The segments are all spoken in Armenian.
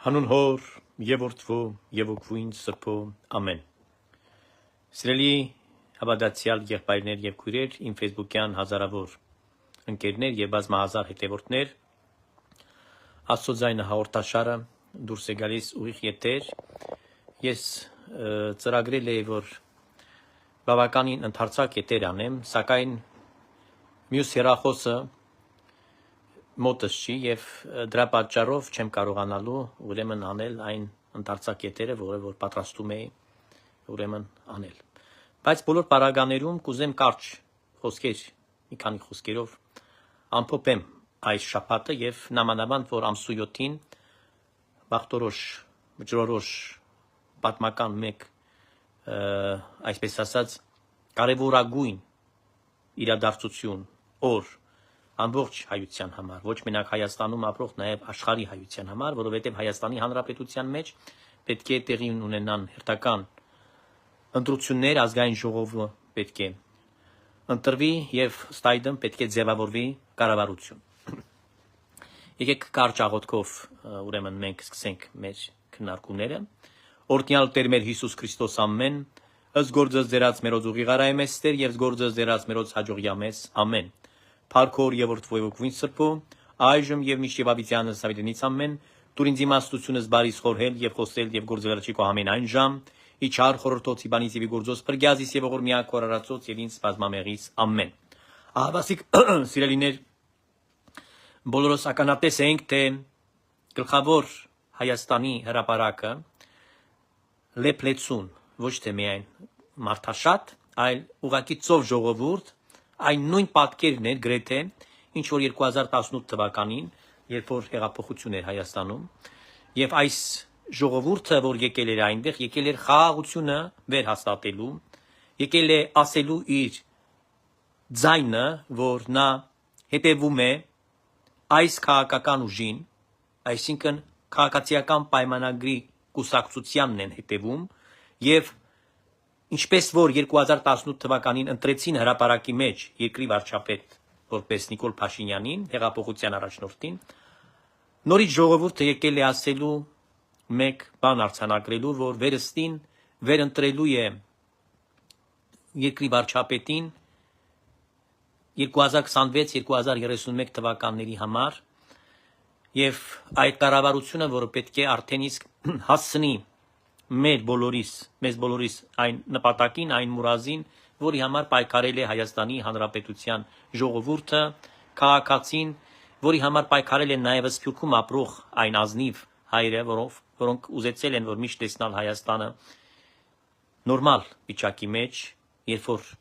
Հանուն հոր եւ որդվո եւ օգուին սրբո ամեն։ Սիրելի հավատացյալ եղբայրներ եւ քույրեր, իմ Facebook-յան հազարավոր ընկերներ եւ բազմահազար հետևորդներ, Աստծո ձայնը հաղորդաշարը դուրս է գալիս ուղիղ եթեր։ Ես ծրագրել եմ, որ բավականին ընդարձակ եթեր անեմ, սակայն մյուս հեռախոսը մոտս չի եւ դրա պատճառով չեմ կարողանալու ուրեմն անել այն ընդարձակ եթերը, որը որ պատրաստում էի ուրեմն անել։ Բայց բոլոր պարագաներում կուզեմ կարճ խոսքեր, մի քանի խոսքերով ամփոփեմ այս շաբաթը եւ նամանավանդ որ ամսու 7-ին բախտորոշ մջրորոշ պատմական մեկ այսպես ասած կարևորագույն իրադարձություն օր ամբողջ հայության համար, ոչ մենակ Հայաստանում ապրող, նաև աշխարհի հայության համար, որովհետև Հայաստանի Հանրապետության մեջ պետք է տեղի ունենան հերթական ընտրություններ, ազգային ժողովը պետք է ընտրվի եւ ըստ այդմ պետք է ձևավորվի կառավարություն։ Եկեք կարճ աղոթքով ուրեմն մենք սկսենք մեր քննարկումները։ Օրհնյալ Տեր մեր Հիսուս Քրիստոս ամեն, ըստ գործս դերած մերոց ուղիղարայ մեստեր եւ գործս դերած մերոց հաջողյամես ամեն։ Փառքոր եւ որդվոյ սրբո, այժմ եւ միշտ եւ ավիտյանս ավիտենից ամեն, դուր ինձ իմաստությունս բարիս խորհել եւ խոսել եւ գործել չի կողամեն այն ժամ, իչար խորհրդոցի բանից եւ գործոս բրգյազիս եւ ողորմիա կորարածոց եւ ինձ բազմամեղից ամեն։ Ահավասիկ սիրելիներ, բոլորս ականատես ենք, թե գլխավոր Հայաստանի հրապարակը լեփլեցուն ոչ թե միայն մարդաշատ, այլ ուղղակի ծով ժողովուրդ այն նույն պատկերն էր գրեթե, ինչ որ 2018 թվականին, երբ որ հեղափոխություն էր Հայաստանում, եւ այս ժողովուրդը, որ եկել էր այնտեղ, եկել էր խաղաղությունը վերհաստատելու, եկել է ասելու իր ձայնը, որ նա հետևում է այս քաղաքական ուժին, այսինքն քաղաքացիական պայմանագրի կուսակցությանն են հետևում, եւ ինչպես որ 2018 թվականին ընտրեցին հրապարակի մեջ երկրի վարչապետ որպես Նիկոլ Փաշինյանին, հեղափոխության առաջնորդին, նորից ժողովուրդը եկել է ասելու մեկ բան արձանագրելու, որ վերստին վերընտրելու է երկրի վարչապետին 2026-2031 թվականների համար եւ այդ կառավարությունը, որը պետք է արդեն իսկ հասցնի մեզ բոլորիս այն նպատակին, այն մուրազին, որի համար պայքարել է Հայաստանի Հանրապետության ժողովուրդը, քաղաքացին, որի համար պայքարել են նաև Սփյուռքում ապրող այն ազնիվ հայերը, որոնք ուզեցել են, որ միշտ տեսնալ Հայաստանը նորմալ վիճակի մեջ, երբ որ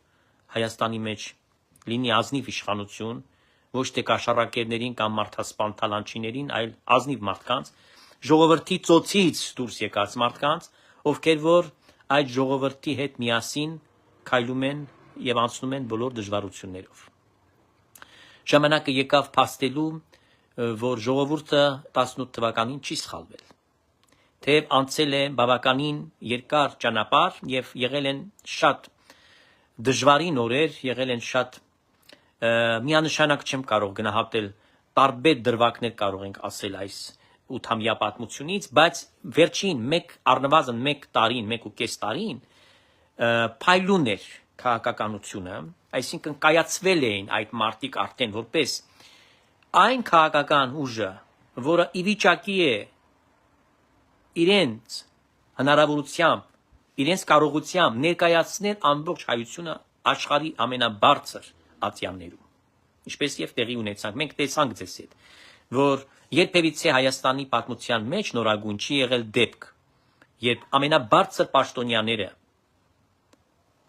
Հայաստանի մեջ լինի ազնիվ իշխանություն, ոչ թե կաշառակերներին կամ մարդասպան թալանչիներին, այլ ազնիվ մարդկանց, ժողովրդի ծոցից դուրս եկած մարդկանց, ովքեր որ այդ ժողովրդի հետ միասին քայլում են եւ անցնում են բոլոր դժվարություններով։ Ժամանակը եկավ փաստելու, որ ժողովուրդը 18 թվականին չի սխալվել։ Թեև անցել է բավականին երկար ճանապարհ եւ եղել են շատ դժվարին օրեր, եղել են շատ միանշանակ չեմ կարող գնահատել, տարբեր դրվագներ կարող ենք ասել այս 8-ամյա պատմությունից, բայց վերջին առնվազն 1 տարին, 1.5 տարին փայլուն էր քաղաքականությունը, այսինքն կայացվել էին այդ մարտիկ արդեն որպես այն քաղաքական ուժը, որը ի վիճակի է իրենց հնարավորությամբ, իրենց կարողությամբ ներկայացնել ամբողջ հայությունը աշխարհի ամենաբարձր ատյաններում, ինչպես եւ տեղի ունեցանք, մենք տեսանք ձեզ հետ, որ երբևիցե Հայաստանի պատմության մեջ նորագույն չի եղել դեպք, երբ ամենաբարձր պաշտոնյաները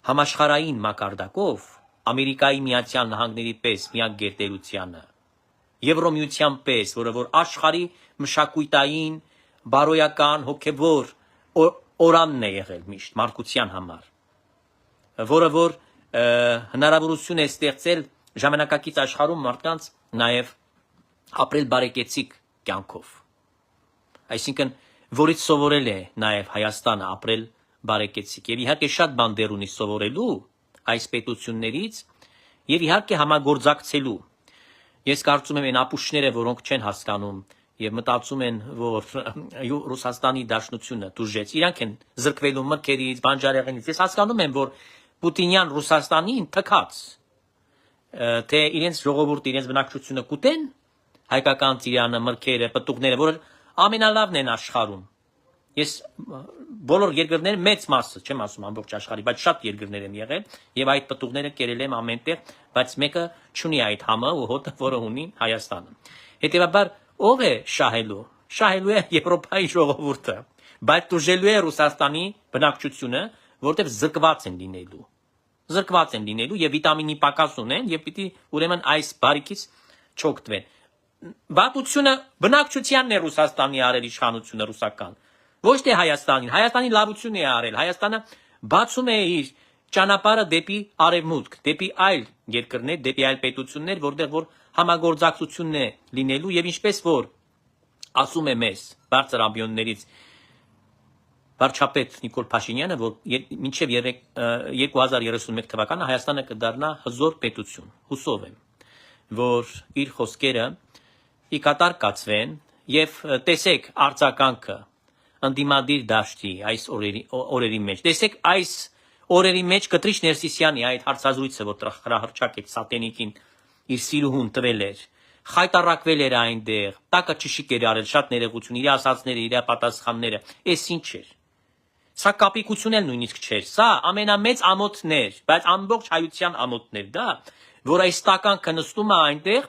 համաշխարհային մակարդակով Ամերիկայի Միացյալ Նահանգների պես միակ գերտերությանը, Եվրոմիության պես, որը որ աշխարհի մշակույթային, բարոյական, հոգևոր օրանն է եղել միշտ մարդկության համար, որը որ հնարավորություն է ստեղծել ժամանակակից աշխարհում մարդկանց նաև ապրել բարեկեցիկ կյանքով, այսինքն որից սովորել է նաև Հայաստանը ապրել բարեկեցիկ եւ իհարկե շատ բան դեր ունի սովորելու այս պետություններից եւ իհարկե համագործակցելու Ես կարծում եմ այն ապուշները, որոնք չեն հասկանում եւ մտածում են, որ Ռուսաստանի Դաշնությունը դուժեց, իրանք են զրկվելու մրգերից, բանջարեղենից։ Ես հասկանում եմ, որ Պուտինյան Ռուսաստանին թքած թե իրենց ժողովուրդը իրենց բնակչությունը կուտեն, հայկական ծիրանը, մրգերը, պտուղները, որ ամենալավն են աշխարհում։ Ես բոլոր երկրների մեծ մասը, չեմ ասում ամբողջ աշխարհի, բայց շատ երկրներ եմ եղել եւ այդ պտուղները կերել եմ ամենտեղ, բայց մեկը չունի այդ համը ու հոտը, որը ունի Հայաստանը։ Հետևաբար ով է շահելու։ Շահելու է Եվրոպայի ժողովուրդը, բայց դուժելու է Ռուսաստանի բնակչությունը, որտեղ զրկված են լինելու։ Զրկված են լինելու եւ վիտամինի պակաս ունեն եւ պիտի ուրեմն այս բարիքից չօգտվեն։ Բացությունը բնակչությանն է Ռուսաստանի արել իշխանությունը ռուսական։ Ոչ թե Հայաստանին։ Հայաստանի լավությունն է արել։ Հայաստանը բացում է իր ճանապարհը դեպի արևմուտք, դեպի այլ երկրներ, դեպի այլ պետություններ, որտեղ որ համագործակցությունն է լինելու եւ ինչպես որ ասում է մեզ բարձր ամբիոններից վարչապետ Նիկոլ Փաշինյանը, որ մինչև 2031 թվականը Հայաստանը կդառնա հզոր պետություն։ Հուսով եմ, որ իր խոսքերը ի կատար կացվեն եւ տեսեք արձագանքը ընդդիմադիր դաշտի այս օրերի մեջ։ Տեսեք այս օրերի մեջ Կտրիչ Ներսիսյանի այդ հարցազրույցը, որ հրահրճակեց Սատենիկին իր սիրուհուն տվել էր, խայտարակվել էր այնտեղ, տակը ճիշիկ էր արել, շատ ներողություն, իր ասածները, իր պատասխանները, էս ինչ էր։ Սա կապիկություն էլ նույնիսկ չէր, սա ամենամեծ ամոթն էր, բայց ամբողջ հայության ամոթն էր դա, որ այս տականքը նստում է այնտեղ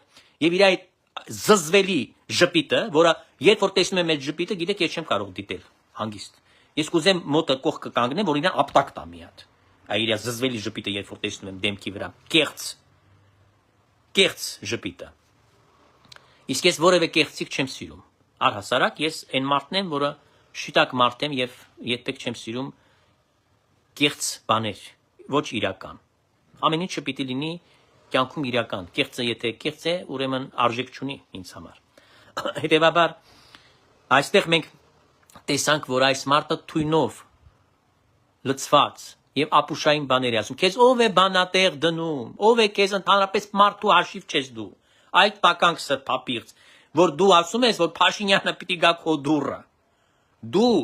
եւ իր այդ զզվելի ժպիտը, որը երբ որ տեսնում եմ այդ ժպիտը, գիտեք, ես չեմ կարող դիտել հանգիստ։ Ես կուզեմ մոտը կողքը կանգնեմ, որ իրան ապտակ տա մի հատ։ Այ իր զզվելի ժպիտը երբ որ տեսնում եմ դեմքի վրա, կեղծ ժպիտը։ Իսկ ես որևէ կեղծիկ չեմ սիրում։ Առհասարակ ես այն մարդն եմ, որը շիտակ մարդ եմ եւ երբեք չեմ սիրում կեղծ բաներ, ոչ իրական։ Ամեն ինչը պիտի լինի կյանքում իրական։ Կեղծը եթե կեղծ է, ուրեմն արժեք չունի ինձ համար։ Հետևաբար այստեղ մենք տեսանք, որ այս մարդը թույնով լցված եւ ապուշային բաներ է ասում։ Քեզ ով է բանատեղ դնում, ով է քեզ ընդհանրապես մարդու հաշիվ չես դու։ Այդ տականք սրբապիղծ, որ դու ասում ես, որ Փաշինյանը պիտի գա քո դուռը։ Դու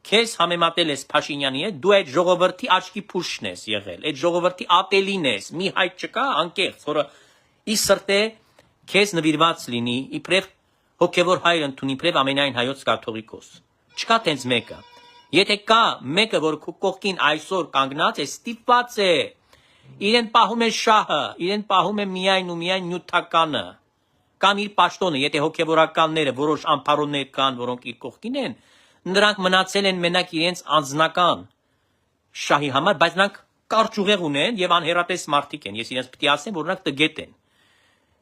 քեզ համեմատել ես Փաշինյանի հետ, դու այդ ժողովրդի աչքի փուշն ես եղել, այդ ժողովրդի ատելին ես, մի հայտ չկա անկեղծ, որը ի սրտե քեզ նվիրված լինի, իբրև հոգևոր հայր ընդունի, իբրև ամենայն հայոց կաթողիկոս։ Չկա տենց մեկը։ Եթե կա մեկը, որ քո կողքին այսօր կանգնած է, ստիպված է, իրեն պահում է շահը, իրեն պահում է միայն ու միայն նյութականը, կամ իր պաշտոնը, եթե հոգևորականները, որոշ ամփարոններ կան, որոնք իր կողքին են, նրանք մնացել են մենակ իրենց անձնական շահի համար, բայց նրանք կարճ ուղեղ ունեն եւ անհերատես մարդիկ են։ Ես իրենց պիտի ասեմ, որ նրանք տգետ են։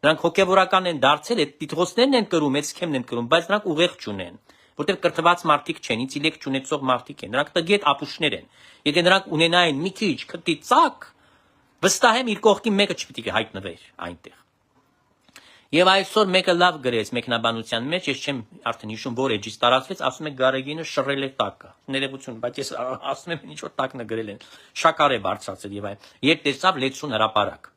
Նրանք հոգևորական են դարձել, այդ տիտղոսներն են կրում, այդ սքեմն են կրում, բայց նրանք ուղեղ չունեն, որտեղ կրթված մարդիկ չեն, ինտելեկտ չունեցող մարդիկ են, նրանք տգետ ապուշներ են։ Եթե նրանք ունենային մի քիչ քթի ծակ, վստահ եմ իր կողքին մեկը չպիտի հայտնվեր այնտեղ։ Եվ այսօր մեկը լավ գրեց մեկնաբանության մեջ, ես չեմ արդեն հիշում որ էջից տարածվեց, ասում է Գարեգինը շռել է տակը։ Ներողություն, բայց ես ասում եմ ինչ որ տակն գրել են։ Շաքար է բարձրացել եւ այն։ Երբ տեսավ լեցուն հրապարակ։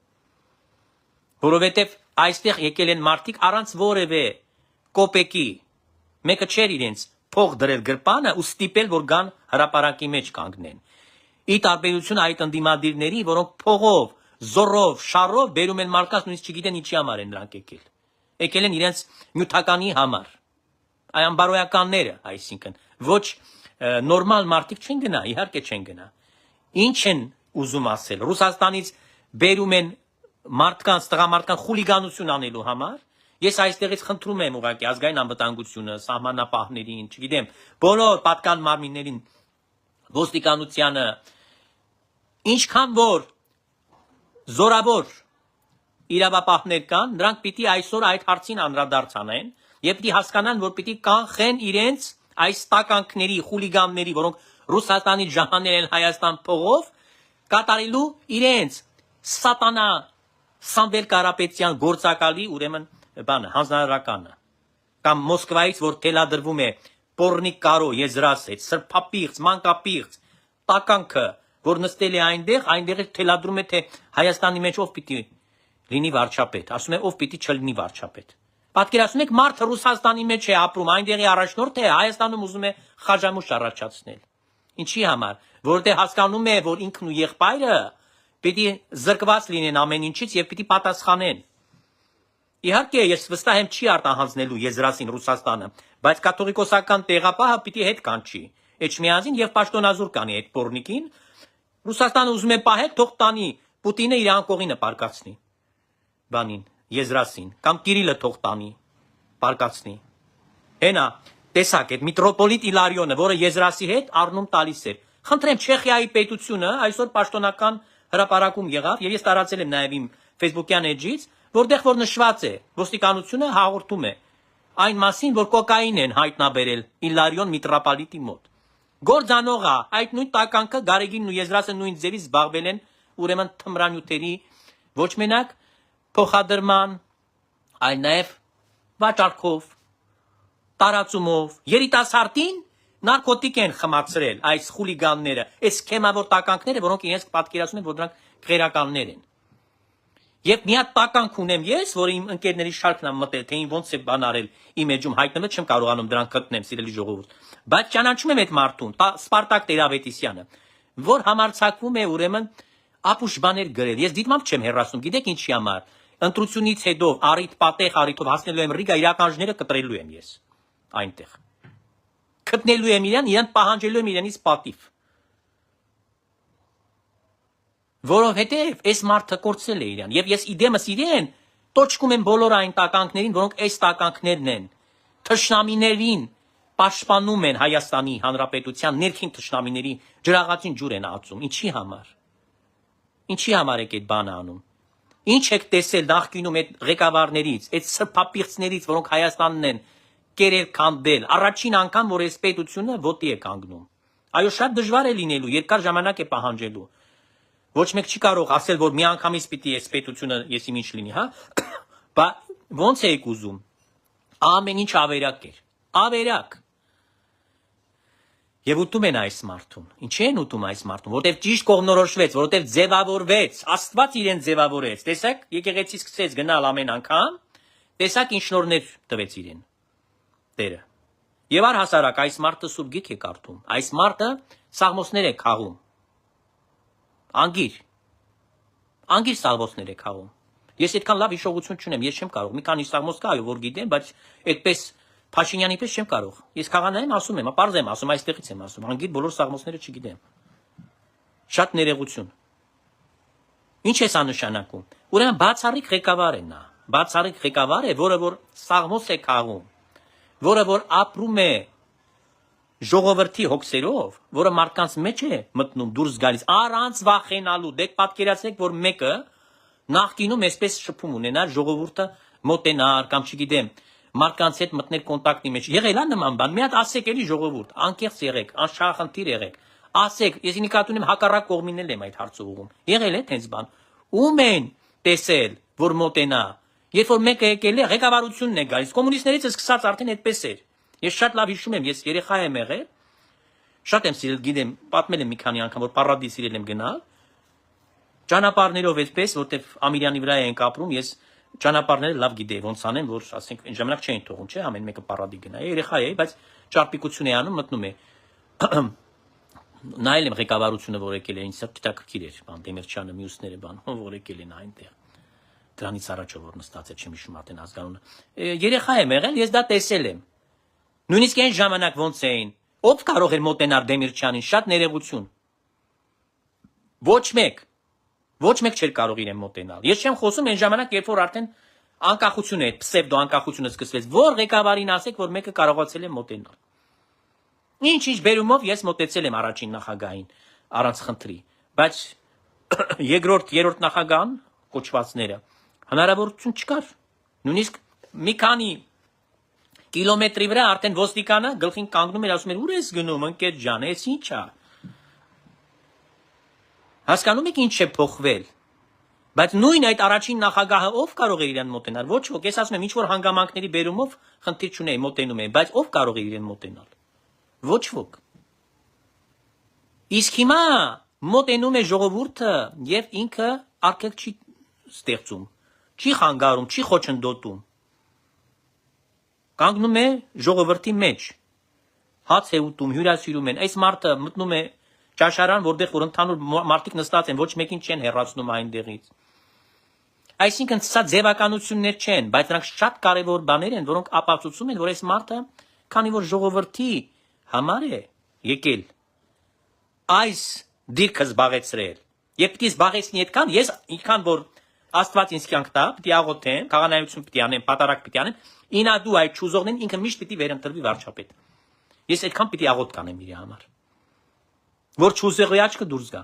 Որովհետեւ այստեղ եկել են մարդիկ առանց որևէ կոպեկի, մեկը չէր իրենց փող դրել գրպանը ու ստիպել որ գան հրապարակի մեջ կանգնեն։ Ի տարբերություն այդ ընդդիմադիրների, որոնք փողով զորով, շարով բերում են մարդկանց, նույնիսկ չգիտեն ինչի համար են նրանք եկել։ Եկել են իրենց նյութականի համար։ Այն բարոյականները, այսինքն, ոչ նորմալ մարդիկ չեն գնա, իհարկե չեն գնա։ Ինչ են ուզում ասել։ Ռուսաստանից բերում են մարդկանց, տղամարդկանց խուլիգանություն անելու համար։ Ես այստեղից խնդրում եմ ուղղակի ազգային անվտանգությունը, սահմանապահներին, չգիտեմ, բոլոր պատկան մարմիններին, ոստիկանությանը, ինչքան որ զորավոր իրավապահներ կան, նրանք պիտի այսօր այդ հարցին անդրադարձ անեն եւ պիտի հասկանան, որ պիտի կանխեն իրենց այս տականքների, խուլիգանների, որոնք Ռուսաստանից ժամանել են Հայաստան փողով, կատարելու իրենց սատանա Սամվել Կարապետյան գործակալի ուրեմն բանը, հանձնարարականը կամ Մոսկվայից, որ թելադրվում է Պորնիկ Կարո եզրասեց, սրբապիղծ, մանկապիղծ, տականքը, որ նստել է այնտեղ թելադրում է թե Հայաստանի մեջ ով պիտի լինի վարչապետ, ասում է ով պիտի չլինի վարչապետ։ Պատկերացնում եք մարդը Ռուսաստանի մեջ է ապրում, այնտեղի առաջնորդը է, Հայաստանում ուզում է խաժամուշ առաջացնել։ Ինչի համար, որովհետև հասկանում է, որ ինքն ու եղբայրը պիտի զրկված լինեն ամեն ինչից եւ պիտի պատասխանեն։ Իհարկե, ես վստահ եմ չի արտահանձնելու Եզրասին Ռուսաստանը, բայց կաթողիկոսական տեղապահը պիտի հետ կանչի։ Էջմիածին եւ պաշտոնազուր կանի այդ պորնիկին։ Ռուսաստանը ուզում է պահել, թող տանի Պուտինը իր անկողինը պարկացնի։ Բանին, Եզրասին, կամ Կիրիլը թող տանի, պարկացնի։ Հենա, տեսակ, այդ միտրոպոլիտ Իլարիոնը, որը Եզրասի հետ առնում տալիս էր։ Խնդրեմ, Չեխիայի պետությունը այսօր պաշտոնական հրապարակում եղավ, եւ ես տարածել եմ նաեւ իմ Facebook-յան էջից, որտեղ որ նշված է, ոստիկանությունը հաղորդում է այն մասին, որ կոկային են հայտնաբերել Իլարիոն միտրոպոլիտի մոտ։ Գործանողը այդ նույն տականքը Գարեգինն ու Եզրասը նույն ձևից զբաղվել են ուրեմն թմրանյութերի ոչ մենակ փոխադրման, այլ նաև վաճառքով, տարածումով, երիտասարդին նարկոտիկ են խմացրել այս խուլիգանները, այս սքեմավոր տականքները, որոնք իրենց պատկերացնում են, որ դրանք քրեականներ են։ Եվ մի հատ տականք ունեմ ես, որ իմ ընկերների շարքն եմ մտել, թե ոնց է բան արել իմ էջում հայտնվել, չեմ կարողանում դրանք գտնեմ, սիրելի ժողովուրդ։ Բայց ճանաչում եմ այդ մարդուն, Սպարտակ Տերավետիսյանը, որ համարձակվում է ուրեմն ապուշ բաներ գրել։ Ես դիտմամբ չեմ հեռացնում, գիտեք ինչի համար։ Ընտրությունից հետո առիթ պատեղ առիթով հասնելու եմ Ռիգա, իրականները կտրելու եմ ես այնտեղ։ Գտնելու եմ իրան պահանջելու եմ իրենից պատիվ։ Որովհետև այս մարդը կորցել է իրան, եւ ես իդեմս իրեն տոչկում եմ բոլոր այն տականքներին, որոնք այս տականքներն են, թշնամիներին պաշտպանում են Հայաստանի Հանրապետության ներքին թշնամիների ջրաղացին ջուր են ածում։ Ինչի համար։ Ինչի համար եք այդ բանը անում։ Ինչ եք տեսել նախկինում այդ ղեկավարներից, այդ սրբապիղծներից, որոնք Հայաստանն են կերել քանդել, առաջին անգամ որ այս պետությունը ոտի է կանգնում։ Այո, շատ դժվար է լինելու, երկար ժամանակ է պահանջելու։ Ոչ մեկ չի կարող ասել, որ միանգամից պիտի այս պետությունը եսիմ ինչ լինի, հա։ Բայց ո՞նց եք ուզում։ Ամեն ինչ ավերակ էր։ Ավերակ։ Եվ ուտում են այս մարդուն։ Ինչի են ուտում այս մարդուն, որտեվ ճիշտ կողմնորոշվեց, որտեվ ձևավորվեց, Աստված իրեն ձևավորեց։ Տեսեք, եկեղեցի սկսեց գնալ ամեն անգամ, տեսակ ինչ շնորհներ տվեց իրեն։ Տերը։ Եվ առհասարակ այս մարդը սուրբ գիրք է կարդում։ Այս մարդը սաղմոսներ է քաղում։ Անգիր սաղմոսներ է քաղում։ Ես այդքան լավ հիշողություն չունեմ, ես չեմ կարող։ Մի քանի սաղմոս կա, այո, որ գիտեմ, բայց այդպես Փաշինյանի պես չեմ կարող։ Ես քաղանայում ասում եմ, ապարզ եմ ասում, այստեղից եմ ասում, անգիր բոլոր սաղմոսները չգիտեմ։ Շատ ներողություն։ Ինչ է սա նշանակում։ Ուրեմն բացառիկ ղեկավար է նա։ Բացառիկ ղեկավար է, որը որ սաղմոս է քաղում, որը որ ապրում է ժողովրդի հոգսերով, որը մարդկանց մեջ է մտնում դուրս գալիս առանց վախենալու։ Դեք պատկերացրեք, որ մեկը նախկինում այսպես շփում ունենար ժողովուրդը մոտենար կամ չգիտեմ մարդկանց հետ մտնել կոնտակտի մեջ։ Եղել է նման բան։ Մի հատ ասեք էլի ժողովուրդ, անկեղծ եղեք, անշահախնդիր եղեք։ Ասեք, ես նկատում եմ հակառակ կողմին եմ այդ հարցը ուղում։ Եղել է տենց բան։ Ում են տեսել, որ մոտենա։ Երբ որ մեկը եկել է, ղեկավարությունն է գալիս։ Կոմունիստներից սկսած արդեն այդպես էր։ Ես շատ լավ հիշում եմ, ես երեխա եմ եղել։ Շատ եմ սիրել, գիտեմ, պատմել եմ մի քանի անգամ, որ Պարադի սիրել եմ գնալ։ Ճանապարհներով այսպես, որտեվ Ամիրյանի վրա ենք ապրում, ես ճանապարհները լավ գիտեի, ոնց անեմ, որ ասենք այն ժամանակ չէին թողում, չէ՞, ամեն մեկը Պարադի գնա։ Երեխա էի, բայց ճարպիկություն էի անում, մտնում է։ Նայել եմ ղեկավարությունը, որ եկել է, ինձ հետաքրքիր էր, բան Դեմիրճյանը, մյուսները, բան, որ եկել են այնտեղ։ Դրանից առաջ որ նստած է, չեմ հիշում արդեն ազգանունը։ Երեխա եմ եղել, ես դա տեսել եմ։ Նույնիսկ այն ժամանակ ոնց էին, ով կարող էր մոտենալ Դեմիրճյանին, շատ ներողություն։ Ոչ մեկ չէր կարող իրեն մոտենալ։ Ես չեմ խոսում այն ժամանակ, երբ որ արդեն անկախությունը, այդ պսևդո անկախությունը սկսվեց, որ ղեկավարին ասեք, որ մեկը կարողացել է մոտենալ։ Ինչ բերումով ես մոտեցել եմ առաջին նախագահին, առանց խնդրի, բայց երրորդ նախագահան կոչվածները հնարավորություն չկար։ Նույնիսկ մի քանի կիլոմետրի վրա արդեն ոստիկանը գլխին կանգնում էր, ասում էր՝ «Ուր ես գնում, ընկեր ջան, էս ի՞նչ է»։ Հասկանում եք ինչ է փոխվել։ Բայց նույն այդ առաջին նախագահը ով կարող է իրեն մոտենալ։ Ոչ ոք, ես ասում եմ, ինչ որ հանգամանքների բերումով խնդիր չունեի, մոտենում էի, բայց ով կարող է իրեն մոտենալ։ Ոչ ոք։ Իսկ հիմա մոտենում է ժողովուրդը եւ ինքը արգելք չի ստեղծում, չի խանգարում, չի խոչընդոտում։ կանգնում է ժողովրդի մեջ, հաց է ուտում, հյուրասիրում են, այս մարդը մտնում է ճաշարան, որտեղ որ ընդհանուր մարդիկ նստած են, ոչ մեկին չեն հեռացնում այնտեղից։ Այսինքն սա ձևականություններ չեն, բայց նրանք շատ կարևոր բաներ են, որոնք ապացուցում են, որ այս մարդը, քանի որ ժողովրդի համար է եկել այս դիրքը զբաղեցրել, եւ պիտի զբաղեցնի այդքան, ես ինքան որ Աստված ինձ կյանք տա, պիտի աղոթեմ, խաղանայություն պիտի անեմ, պատարակ պիտի անեմ, ինադու այդ ճուզողներին ինքը միշտ պիտի վերընտրվի վարչապետ։ Ես այդքան պիտի աղոթ կանեմ իր համար, որ ճուզողի աչքը դուրս գա,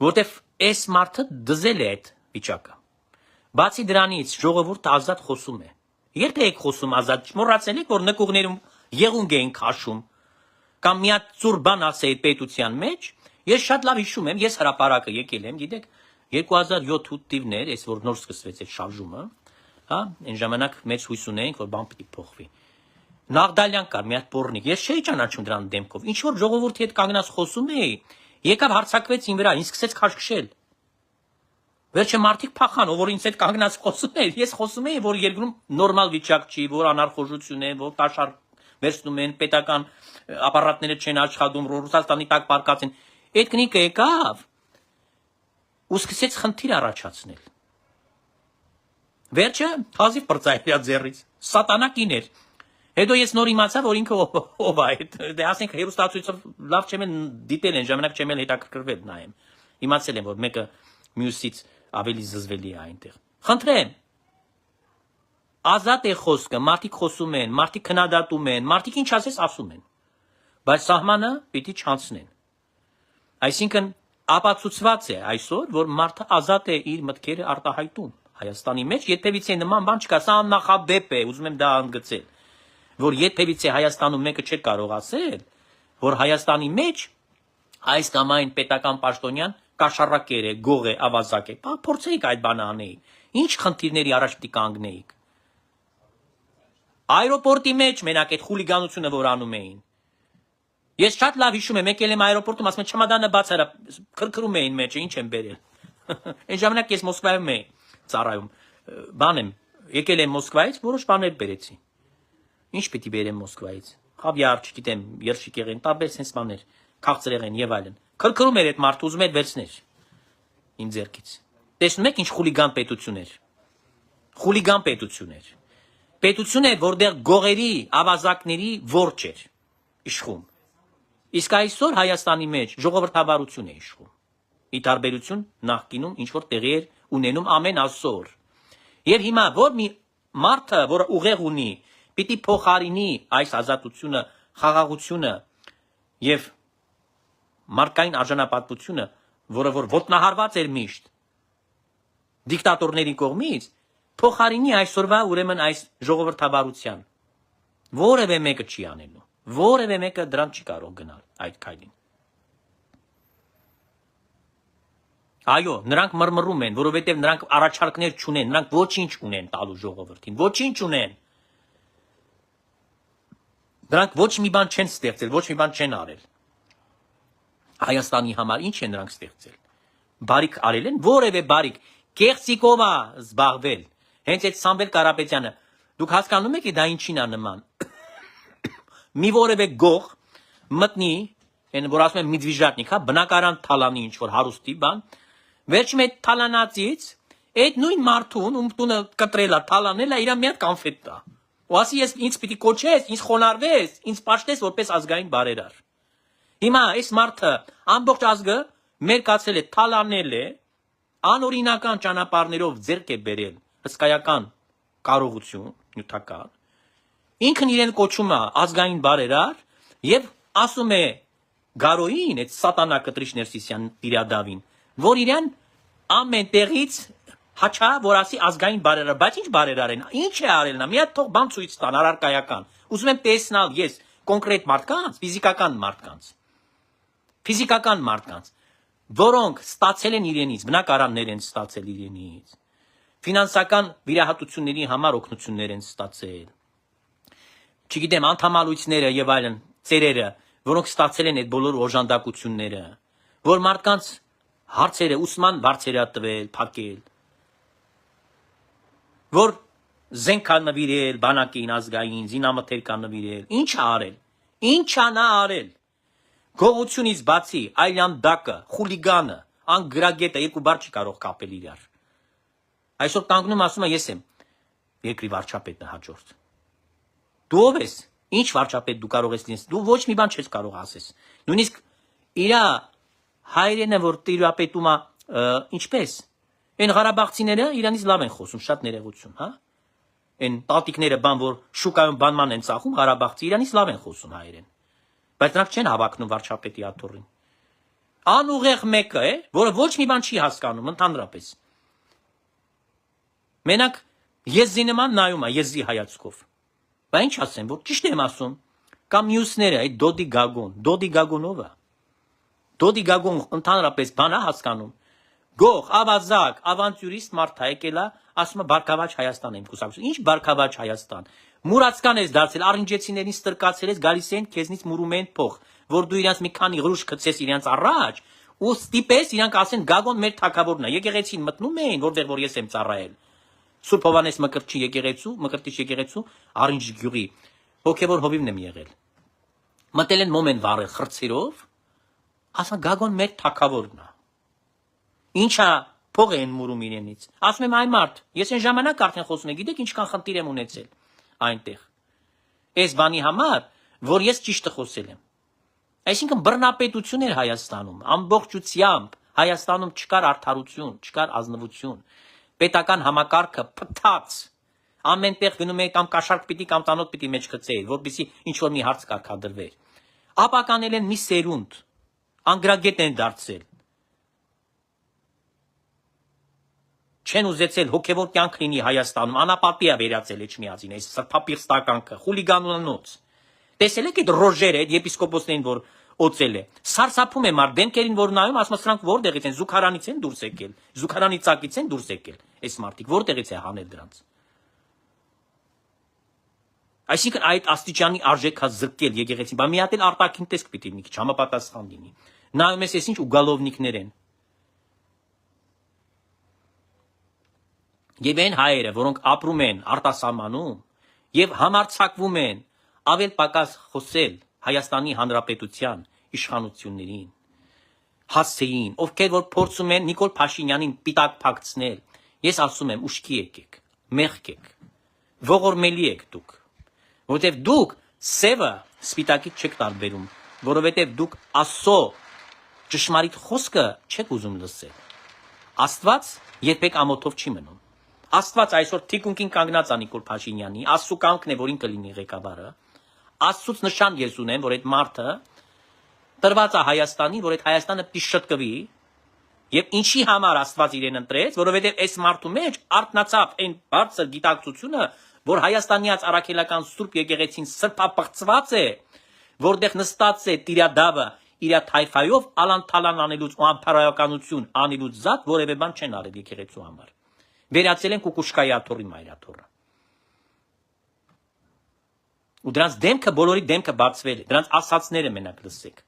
որտեվ այս մարդը դզել է այդ վիճակը։ Բացի դրանից ժողովուրդը ազատ խոսում է։ Երբ եք խոսում ազատ, մոռացել եք, որ նկուղներում եղունգ էին քաշում, կամ մի հատ ծուր բան ասեի պետության մեջ, ես շատ լավ հիշում եմ, ես հրապարակը եկել եմ, գիտեք, 2007-8 թիվներ, այս որ նոր սկսվեց այդ շարժումը, հա, այն ժամանակ մեծ հույս ունեինք, որ բան պիտի փոխվի։ Նաղդալյան կար, մի հատ պոռնիկ, ես չէի ճանաչում դրան դեմքով, ինչ որ ժողովրդի հետ կանգնած խոսում էի, եկավ հարցակվեց ին վրա, ինձ սկսեց քաշքշել։ Վերջը մարդիկ փախան, ով որ ինձ հետ կանգնած խոսում էր, ես խոսում էի, որ երկրում նորմալ վիճակ չի, որ անարխոժություն է, որ տաշար վերցնում են, պետական ապարատները չեն աշխատում, Ռուսաստանի տակ պարկած են։ Այդ կնիկը եկավ ու սկսեց խնդիր առաջացնել։ Վերջը հազիվ բրծայր իր ձեռից, սատանա կին էր։ Հետո ես նոր իմացա, որ ինքը ով է այդ, դե ասենք հերոստացույցով լավ չեմ դիտել են, ժամանակ չեմ հետաքրքրվել նայեմ։ Իմացել եմ, որ մեկը մյուսից ավելի զզվելի է այնտեղ։ Խնդրեմ, ազատ է խոսքը, մարդիկ խոսում են, մարդիկ քննադատում են, մարդիկ ինչ ասես ասում են, բայց սահմանը պիտի չանցնեն։ Այսինքն ապացուցված է այսօր, որ մարդը ազատ է իր մտքերը արտահայտում Հայաստանի մեջ, երբևիցե նման բան չկա, սա աննախադեպ է, ուզում եմ դա ընդգծել, որ երբևիցե Հայաստանում մեկը չէ կարող ասել, որ Հայաստանի մեջ այս կամ այն պետական պաշտոնյան կաշառակեր է, գող է, ավազակ է, փորձեիք այդ բանը անեիք, ինչ խնդիրների առաջ պիտի կանգնեիք։ Այրոպորտի մեջ մենակ այդ խուլիգանությունը որ անում էին։ Ես շատ լավ հիշում եմ, եկել եմ այրոպորտում, ասում եմ չմադանը բաց արա, քրքրում էին մեջը, ինչ եմ բերել։ Այն ժամանակ ես Մոսկվայում էի ծառայում, բան եմ, եկել եմ Մոսկվայից, որոշ բաներ բերեցի։ Ինչ պիտի բերեմ Մոսկվայից։ Խավիար, չգիտեմ, երշիկ եղեն, տարբեր sense բաներ, քաղցրեղեն եւ այլն։ Քրքրում էր այդ մարդը, ուզում էր վերցնել ինձ ձեռքից։ Տեսնում եք ինչ խուլիգան պետություն էր։ Խուլիգան պետություն էր։ Պետություն է, որտեղ գողերի, ավազակների ворջ էր իշխում։ Իսկ այսօր Հայաստանի մեջ ժողովրդավարություն է իշխում։ Ի տարբերություն նախկինում ինչ որ տեղի էր ունենում ամեն այսօր։ Եվ հիմա որ մի մարդը, որ ուղեղ ունի, պիտի փոխարինի այս ազատությունը, խաղաղությունը եւ մարդկային արժանապատվությունը, որը որ ոտնահարված էր միշտ դիկտատորների կողմից, փոխարինի այսօրվա ուրեմն այս ժողովրդավարության։ Որևէ մեկը չի անելու, որևէ մեկը դրան չի կարող գնալ այդ քայլին։ Այո, նրանք մռմռում են, որովհետև նրանք առաջարկներ չունեն, նրանք ոչինչ ունեն տալու ժողովրդին, ոչինչ ունեն։ Նրանք ոչ մի բան չեն ստեղծել, ոչ մի բան չեն արել։ Հայաստանի համար ինչ են նրանք ստեղծել։ Բարիք արել են, որևէ բարիք, կեղծիկով է զբաղվել։ Հենց այդ Սամվել Կարապետյանը, դուք հասկանում եք դա ինչին է նման։ Մի որևէ գող մտնի, այն որ ասում են միդվիժատնիկ, հա, բնակարան թալանի ինչ որ հարուստի բան, վերջում այդ թալանածից այդ նույն մարդուն, ում տունը կտրել է, թալանել է, իր մի հատ կոնֆետ տա։ Ու ասի ես ինձ պիտի կոչես, ինձ խոնարհվես, ինձ պաշտես որպես ազգային բարերար։ Հիմա այս մարդը ամբողջ ազգը մերկացել է, թալանել է, անօրինական ճանապարհներով ձեռք է բերել հսկայական կարողություն, նյութական։ Ինքն իրեն կոչում է ազգային բարերար եւ ասում է Գարոյին, այդ սատանա կտրիչ Ներսիսյան Տիրադավին, որ իրեն ամեն տեղից հաչա, որ ասի ազգային բարերար, բայց ինչ բարերար են, ինչ է արել նա, մի հատ թող բան ցույց տան, առարկայական։ Ուզում եմ տեսնալ ես կոնկրետ մարդկանց, ֆիզիկական մարդկանց, որոնք ստացել են իրենից, բնակարաններ են ստացել իրենից, ֆինանսական վիրահատությունների համար օգնություններ են ստացել, չգիտեմ, անդամալույցները եւ այլն, ծերերը, որոնք ստացել են այդ բոլոր օժանդակությունները, որ մարդկանց հարցերը, ուսման հարցերը տվել, փակել, որ Զենք կա նվիրել, բանակին ազգային, զինամթեր կա նվիրել։ Ինչ ա արել։ Ինչ ա նա արել։ Գողությունից բացի, այլյան դակը, խուլիգանը, անգրագետը երկու բառ չի կարող կապել իրար։ Այսօր կանգնում ասում է ես եմ երկրի վարչապետը հաջորդ։ Դու ով ես։ Ինչ վարչապետ դու կարող ես լինես։ Դու ոչ մի բան չես կարող ասես։ Նույնիսկ իրա հայրենը որ տիրապետում է ինչպես։ Այն Ղարաբաղցիները իրանից լավ են խոսում, շատ ներողություն, հա։ Այն տատիկները բան որ շուկայում բանման են ծախում Ղարաբաղցի իրանից լավ են խոսում հայերեն։ Բայց նրանք չեն հավակնում վարչապետի աթոռին։ Անուղեղ մեկը է, որը ոչ մի բան չի հասկանում ընդհանրապես։ Մենակ եզի նման նայում է եզի հայացքով։ Բայց ինչ ասեմ, որ ճիշտ եմ ասում, կամ մյուսները այդ Դոդի Գագոնովը։ Դոդի Գագոն ընդհանրապես բան է հասկանում։ Գող, ավազակ, ավանտյուրիստ մարդ է եկել է, ասում է Բարգավաճ Հայաստան եմ կուսակցություն։ Ինչ Բարգավաճ Հայաստան։ Մուրացկան ես դարձել, արինջեցիներին ստրկացել ես, գալիս են քեզնից մուրում են փող, որ դու իրանց մի քանի գրուշ գցես իրանց առաջ, ու ստիպես իրանք ասեն Գագոն մեր թագավորն է։ Եկեղեցին մտնում էին, որտեղ որ ես եմ ծառայել։ Սուրբ Հովանես Մկրտչի Մկրտիչ եկեղեցու Արինջ գյուղի հոգևոր հովիվն եմ եղել։ Մտել են մոմ են վառել խրցերով, ասան Գագոն մեր թագավորն է։ Ինչա փող են մուրում իրենից։ Ասում եմ այ մարդ, ես այն ժամանակ արդեն խոսում եմ, գիտեք ինչքան խնդիր եմ ունեցել այնտեղ։ Այս բանի համար, որ ես ճիշտը խոսել եմ։ Այսինքն բռնապետություն էր Հայաստանում, ամբողջությամբ Հայաստանում չկար արդարություն, չկար ազնվություն։ Պետական համակարգը փտած։ Ամենտեղ գնում է կամ կաշառք պիտի կամ տանոթ պիտի մեջ գցեի, որպեսզի ինչ որ մի հարց կարգադրվեր։ Ապականել են մի սերունդ, անգրագետ են դարձել։ Չեն ուզեցել հոգևոր կյանք լինի Հայաստանում, անապատի է վերածել Էջմիածին, այս սրբապիղստականքը, խուլիգանանոց։ Տեսել եք այդ ռոժերը, այդ եպիսկոպոսներին, որ օծել է։ Սարսափում է մարդ դեմքերին, որ նայում, ասում է սրանք որտեղից են, զուգարանից են դուրս եկել, զուգարանի ծակից են դուրս եկել, այս մարդիկ որտեղից է հանել դրանց։ Այսինքն այդ աստիճանի արժեք հա զրկել եկեղեցին, բա մի հատ էլ արտաքին տեսք պիտի մի քիչ համապատասխան լինի։ Նայում ես ինչ ուգալովնիկներ են։ Եվ այն հայերը, որոնք ապրում են արտասահմանում եւ համարձակվում են ավել պակաս խոսել Հայաստանի Հանրապետության իշխանություններին, հասցեին, ովքեր որ փորձում են Նիկոլ Փաշինյանին պիտակ փակցնել, ես ասում եմ ուշքի եկեք, մեղք եք, ողորմելի եք դուք, որովհետեւ դուք սևը սպիտակից չեք տարբերում, որովհետեւ դուք Աստծո ճշմարիտ խոսքը չեք ուզում լսել։ Աստված երբեք ամոթով չի մնում։ Աստված այսօր թիկունքին կանգնած է Նիկոլ Փաշինյանի, Աստծո կամքն է, որ ինքը լինի ղեկավարը։ Աստծուց նշան ես ունեմ, որ այդ մարդը տրված է Հայաստանի, որ այդ Հայաստանը պիտի շտկվի, եւ ինչի համար Աստված իրեն ընտրեց, որովհետեւ այս մարդու մեջ արտնացավ այն բարձր գիտակցությունը, որ Հայաստանիած առաքելական Սուրբ եկեղեցին սրբապղծված է, որտեղ նստած է Տիրադավը իր թայֆայով ալանթալան անելուց ու անփարայականություն անելուց զատ որևէ բան չեն արել եկեղեցու համար։ Վերացել են Կուկուշկայի աթոռի մայրաթոռը։ Ու դրանց դեմքը բոլորի դեմքը բացվել է, դրանց ասացները մենակ լսեք։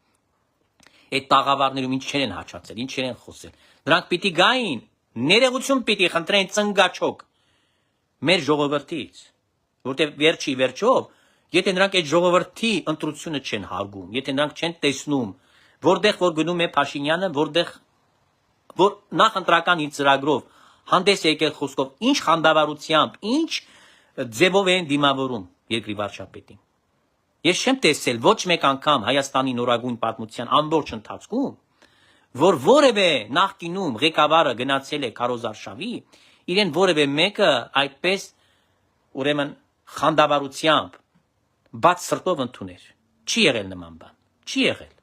Այդ տաղավարներում ինչ չեն հաչացել, ինչ չեն խոսել։ Նրանք պիտի գային, ներողություն պիտի խնդրեն ծնգաչոք մեր ժողովրդից, որտեղ վերջի վերջով, եթե նրանք այդ ժողովրդի ընտրությունը չեն հարգում, եթե նրանք չեն տեսնում, որտեղ որ գնում է Փաշինյանը, որտեղ որ նախ ընտրական իր ծրագրով հանդես եկել խոսքով, ինչ խանդավառությամբ, ինչ ձևով են դիմավորում երկրի վարչապետին։ Ես չեմ տեսել ոչ մեկ անգամ Հայաստանի նորագույն պատմության ամբողջ ընթացքում, որ որևէ նախկինում ղեկավարը գնացել է քարոզարշավի, իրեն որևէ մեկը այդպես ուրեմն խանդավառությամբ բաց սրտով ընդուներ։ Չի եղել նման բան, չի եղել։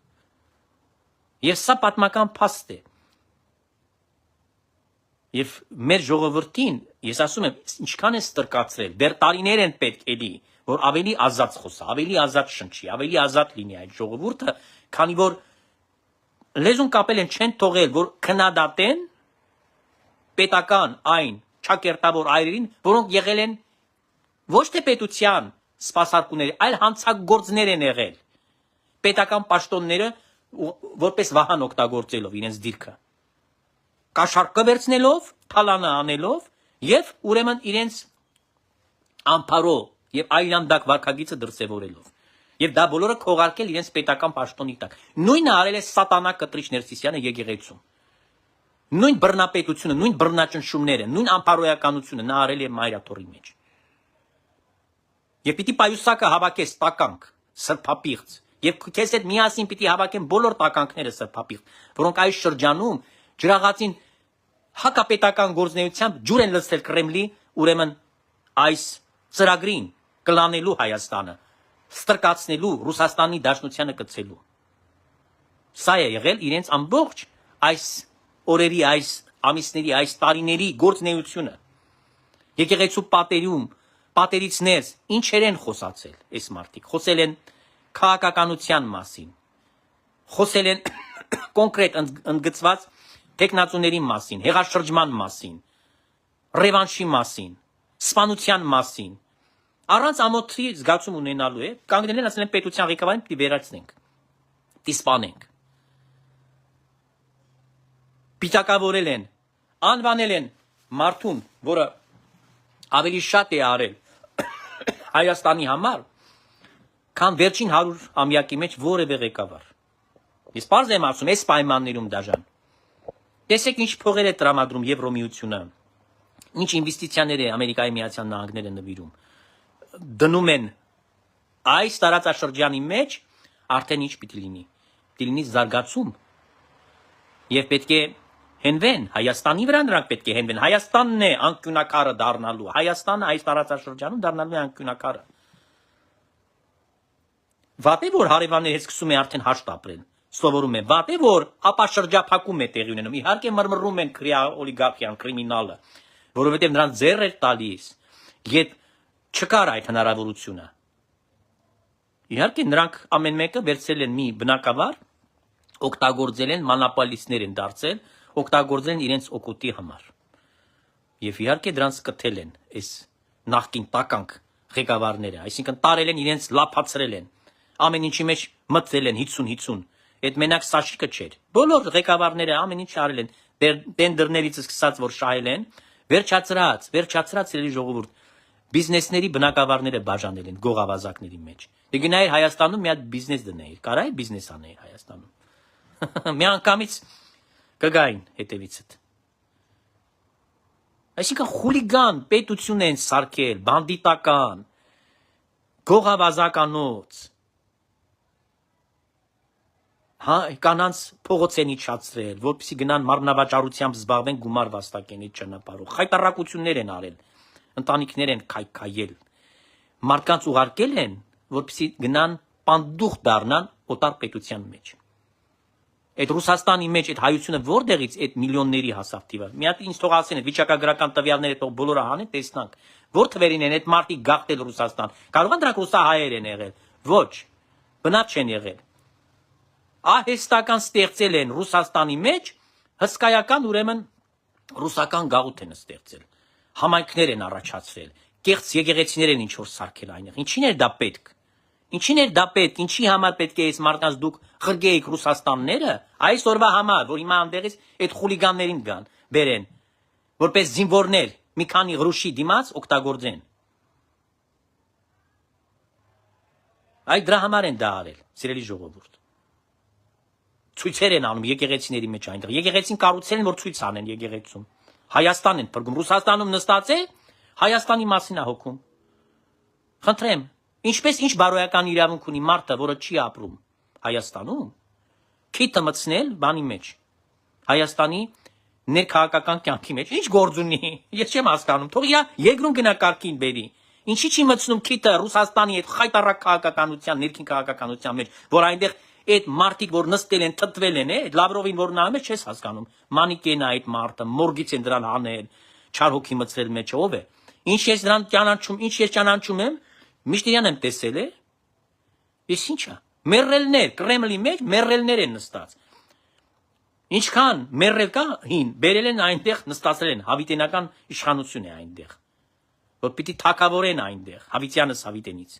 Եվ սա պատմական փաստ է։ Եվ մեր ժողովրդին, ես ասում եմ, ինչքան է ստրկացրել, դեռ տարիներ են պետք էլի, որ ավելի ազատ խոսա, ավելի ազատ շնչի, ավելի ազատ լինի այդ ժողովուրդը, քանի որ լեզուն կապել են չեն թողել, որ քննադատեն պետական այն ճակերտավոր այրերին, որոնք եղել են ոչ թե պետության սպասարկուներ, այլ հանցագործներ են եղել։ Պետական պաշտոնները որպես վահան օգտագործելով իրենց դիրքը։ Կաշառքը վերցնելով, թալանը անելով եւ ուրեմն իրենց Ամփարո եւ այլանդակ վարքագիծը դրսեւորելով։ Եվ դա բոլորը քողարկել իրենց պետական պաշտոնի տակ։ Նույնը արել է սատանա կտրիչ Ներսիսյանը եկեղեցում։ Նույն բռնապետությունը, նույն բռնաճնշումները, նույն ամփարոյականությունը նա արել է Մայրաթորի մեջ։ Եվ պիտի պայուսակը հավաքես տականք, սրբապիղծ, եւ քեզ հետ միասին պիտի հավաքեն բոլոր տականքները սրբապիղծ, որոնք այս շրջանում ջրաղացին հակապետական գործունեությամբ ջուր են լցրել Կրեմլի, ուրեմն այս ծրագրին կլանելու Հայաստանը, ստրկացնելու, Ռուսաստանի Դաշնությանը կցելու։ Սա է եղել իրենց ամբողջ այս օրերի, այս ամիսների, այս տարիների գործունեությունը։ Եկեղեցու պատերից ներս ինչեր են խոսացել այս մարդիկ։ Խոսել են քաղաքականության մասին, խոսել են կոնկրետ ընդգծված տեխնացուների մասին, հեղաշրջման մասին, ռևանշի մասին, սպանության մասին, առանց ամոթի զգացում ունենալու է, կանգնել են ասել են պետության ղեկավարին պիտի վերացնենք, պիտի սպանենք։ Պիտակավորել են, անվանել են մարդուն, որը ավելի շատ է արել Հայաստանի համար, քան վերջին 100 ամյակի մեջ որևէ ղեկավար։ Ես պարզ եմ ասում, այս պայմաններում դաժան։ Տեսեք ինչ փողեր է տրամադրում Եվրոմիությունը, ինչ ինվեստիցիաներ է Ամերիկայի Միացյալ Նահանգները նվիրում։ Դնում են այս տարածաշրջանի մեջ արդեն ինչ պիտի լինի։ Պիտի լինի զարգացում։ Եվ պետք է հենվեն Հայաստանի վրա, նրանք պետք է հենվեն։ Հայաստանն է անկյունակարը դառնալու։ Հայաստանը այս տարածաշրջանում դառնալու է անկյունակարը։ Վատ է, որ հարևանները հետ սկսում է արդեն հաշտ ապրել։ Սովորում է, վատ է, որ ապաշրջափակում է տեղի ունենում։ Իհարկե մռմռում են օլիգարխիան, կրիմինալը, որովհետև նրանց ձեռ էր տալիս, երբ չկար այդ հնարավորությունը։ Իհարկե նրանք ամեն մեկը վերցրել են մի բնակավար, օգտագործել են, մանապալիստներ են դարձել, օգտագործել են իրենց օգուտի համար։ Եւ իհարկե դրանց կթել են այս նախկին տականք ղեկավարները, այսինքն տարել են իրենց լափացրել են, ամեն ինչի մեջ մտցել են 50-50։ Այդ մենակ Սաշիկը չէր։ Բոլոր ղեկավարները ամեն ինչ արել են, տենդերներից սկսած որ շահել են, վերջացրած էլի ժողովուրդ, բիզնեսների բնակավարները բաժանել են գողավազակների մեջ։ Դե գնայր Հայաստանում մի հատ բիզնես դնեիր, կարա՞ բիզնես անել Հայաստանում։ Միանգամից կգային հետևիցդ։ Այսինքն խուլիգան պետություն են սարքել, բանդիտական, գողավազականոց, կանանց փողոց են իջացրել, որպեսզի գնան մարմնավաճառությամբ զբաղվեն, գումար վաստակեն այդ ճանապարհով։ Խայտարակություններ են արել, ընտանիքներ են քայքայել, մարդկանց ուղարկել են, որպեսզի գնան պանդուխ դառնան օտար պետության մեջ։ Այդ Ռուսաստանի մեջ այդ հայությունը որտեղից այդ միլիոնների հասավ թիվը։ Մի հատ ինձ թող ասեն, այդ վիճակագրական տվյալները թող բոլորը հանեն, տեսնանք, որ թվերին են այդ մարդիկ գաղթել Ռուսաստան։ Կարող են դրանք ռուսահայեր են եղել։ Ոչ, բնավ չեն եղել։ Ահեստական ստեղծել են Ռուսաստանի մեջ, հսկայական ուրեմն ռուսական գաղութ են ստեղծել։ Համայնքներ են առաջացրել, կեղծ եկեղեցիներ են ինչ որ սարքել այնեղ։ Ինչին էր դա պետք։ Ինչին էր դա պետք, ինչի համար պետք է այս մարդկանց դուք խրգեիք Ռուսաստանները, այս օրվա համար, որ հիմա այնտեղից այդ խուլիգաններին գան, բերեն, որպես զինվորներ, մի քանի գրուշի դիմաց օգտագործեն։ Այդ դրա համար են դա արել, սիրելի ժողովուրդ։ Ցույցեր են անում եկեղեցիների մեջ այնտեղ։ Եկեղեցին կառուցել են, որ ցույց անեն եկեղեցում։ Հայաստան են փրկում, Ռուսաստանում նստած է, Հայաստանի մասին է հոգում։ Խնդրեմ, ինչպես ինչ բարոյական իրավունք ունի մարդը, որը չի ապրում Հայաստանում, քիթը մտցնել բանի մեջ, Հայաստանի ներքաղաքական կյանքի մեջ, ինչ գործ ունի, ես չեմ հասկանում, թող իրա երկրում գնա կարգին բերի, ինչի չի մտցնում քիթը Ռուսաստանի այդ խայտարակ քաղաքականության, ներքին քաղաքականության մեջ, որ այնտեղ այդ մարդիկ, որ նստել են, թթվել են, այդ Լավրովին, որ նայում ես, չես հասկանում, մանիկեն է այդ մարդը, մորգից են դրան հանել, չար հոգի մտցրել մեջ, ով է, ինչ ես դրան ճանաչում, ինչ ես ճանաչում եմ, միշտ իրան եմ տեսել է, ես ինչա, մերրելներ, Կրեմլի մեջ մերրելներ են նստած, ինչքան մերրել կա հին, բերել են այնտեղ, նստացել են, հավիտենական իշխանություն է այնտեղ, որ պիտի թակավորեն այնտեղ, Հավիտյանս Հավիտենից,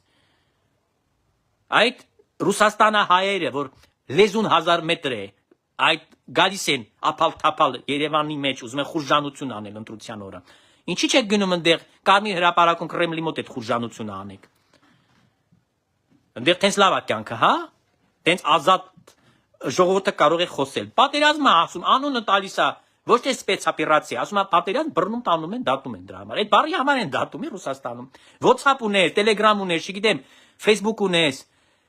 այդ Ռուսաստանահայերը, որ լեզուն 1000 մետր է, այդ գալիս են ապալ թափալ Երևանի մեջ, ուզում են խուժանություն անել ընտրության օրը, Ինչի՞ չեք գնում այնտեղ Կարմիր հրապարակում Կրեմլի մոտ այդ խուժանությունը անեք։ Այնտեղ տենց լավ է կյանքը, հա։ Տենց ազատ ժողովուրդը կարող է խոսել։ Պատերազմը ասում, անունը տալիս է, ոչ թե սպեցօպերացիա, ասում է պատերազմ բռնում տանում են, դատում են դրա համար։ Այդ բառի համար են դատում է Ռուսաստանում։ WhatsApp ունես, Telegram ունես, չգիտեմ, Facebook ունես,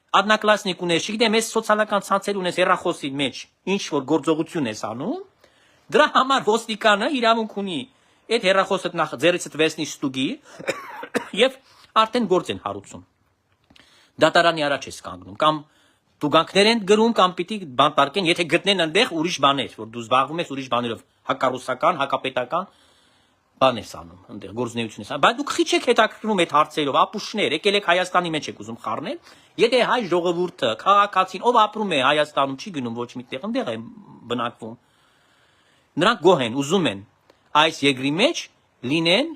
Одноклассник ունես, չգիտեմ, այս սոցիալական ցանցեր ունես հեռախոսի մեջ, ինչ որ գործողություն ես անում, դրա համար ոստիկանը իրավունք ունի այդ հեռախոսը նախ ձեռիցդ վերցնի ստուգի եւ արդեն գործ են հարուցում։ Դատարանի առաջ ես կանգնում կամ տուգանքներ են գրում կամ պիտի բանտարկեն, եթե գտնեն այնտեղ ուրիշ բաներ, որ դու զբաղվում ես ուրիշ բաներով, հակառուսական, հակապետական բաներ անում, այնտեղ գործունեություն ես անում։ Բայց դուք քիչ եք հետաքրքրում այդ հարցերով, ապուշներ, եկել եք Հայաստանի մեջ եք ուզում խառնել, եթե հայ ժողովուրդը, քաղաքացին, ով ապրում է Հայաստանում, չի գնում ոչ միտեղ, այնտեղ է բնակվում։ Նրանք գոհ են, ուզում են այս երկրի մեջ լինեն